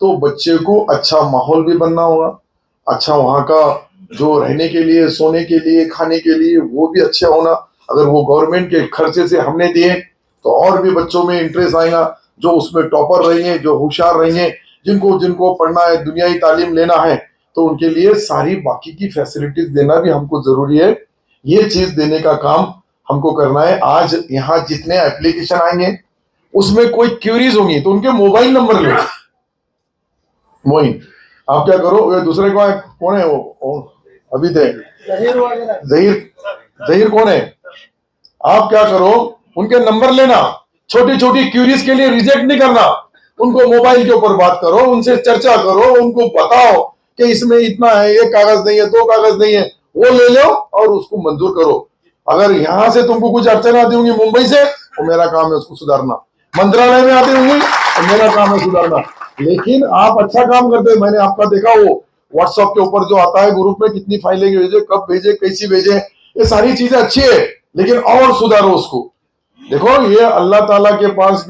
तो बच्चे को अच्छा माहौल भी बनना होगा, अच्छा वहां का जो रहने के लिए, सोने के लिए, खाने के लिए वो भी अच्छा होना। अगर वो गवर्नमेंट के खर्चे से हमने दिए तो और भी बच्चों में इंटरेस्ट आएगा, जो उसमें टॉपर रहेंगे, जो होशियार रहेंगे, जिनको पढ़ना है, दुनियाई तालीम लेना है, तो उनके लिए सारी बाकी की फैसिलिटीज देना भी हमको जरूरी है। ये चीज देने का काम हमको करना है। आज यहाँ जितने एप्लीकेशन आएंगे उसमें कोई क्यूरीज होंगी तो उनके मोबाइल नंबर लो। मोइन, आप क्या करो, ये दूसरे कौन है वो अभी थे जहीर कौन है, आप क्या करो उनके नंबर लेना, छोटी छोटी क्यूरीज के लिए रिजेक्ट नहीं करना, उनको मोबाइल के ऊपर बात करो, उनसे चर्चा करो, उनको बताओ कि इसमें इतना है, एक कागज नहीं है, 2 कागज नहीं है, वो ले लो और उसको मंजूर करो। अगर यहां से तुमको कुछ अड़चन आती होंगी मुंबई से, तो मेरा काम है उसको सुधारना। मंत्रालय में आती होंगी तो मेरा काम है सुधारना। लेकिन आप अच्छा काम करते हैं, मैंने आपका देखा वो व्हाट्सएप के ऊपर जो आता है ग्रुप में, कितनी फाइलें भेजे, कब भेजे, कैसी भेजे, ये सारी चीजें अच्छी है, लेकिन और सुधारो उसको। देखो ये अल्लाह ताला के पास भी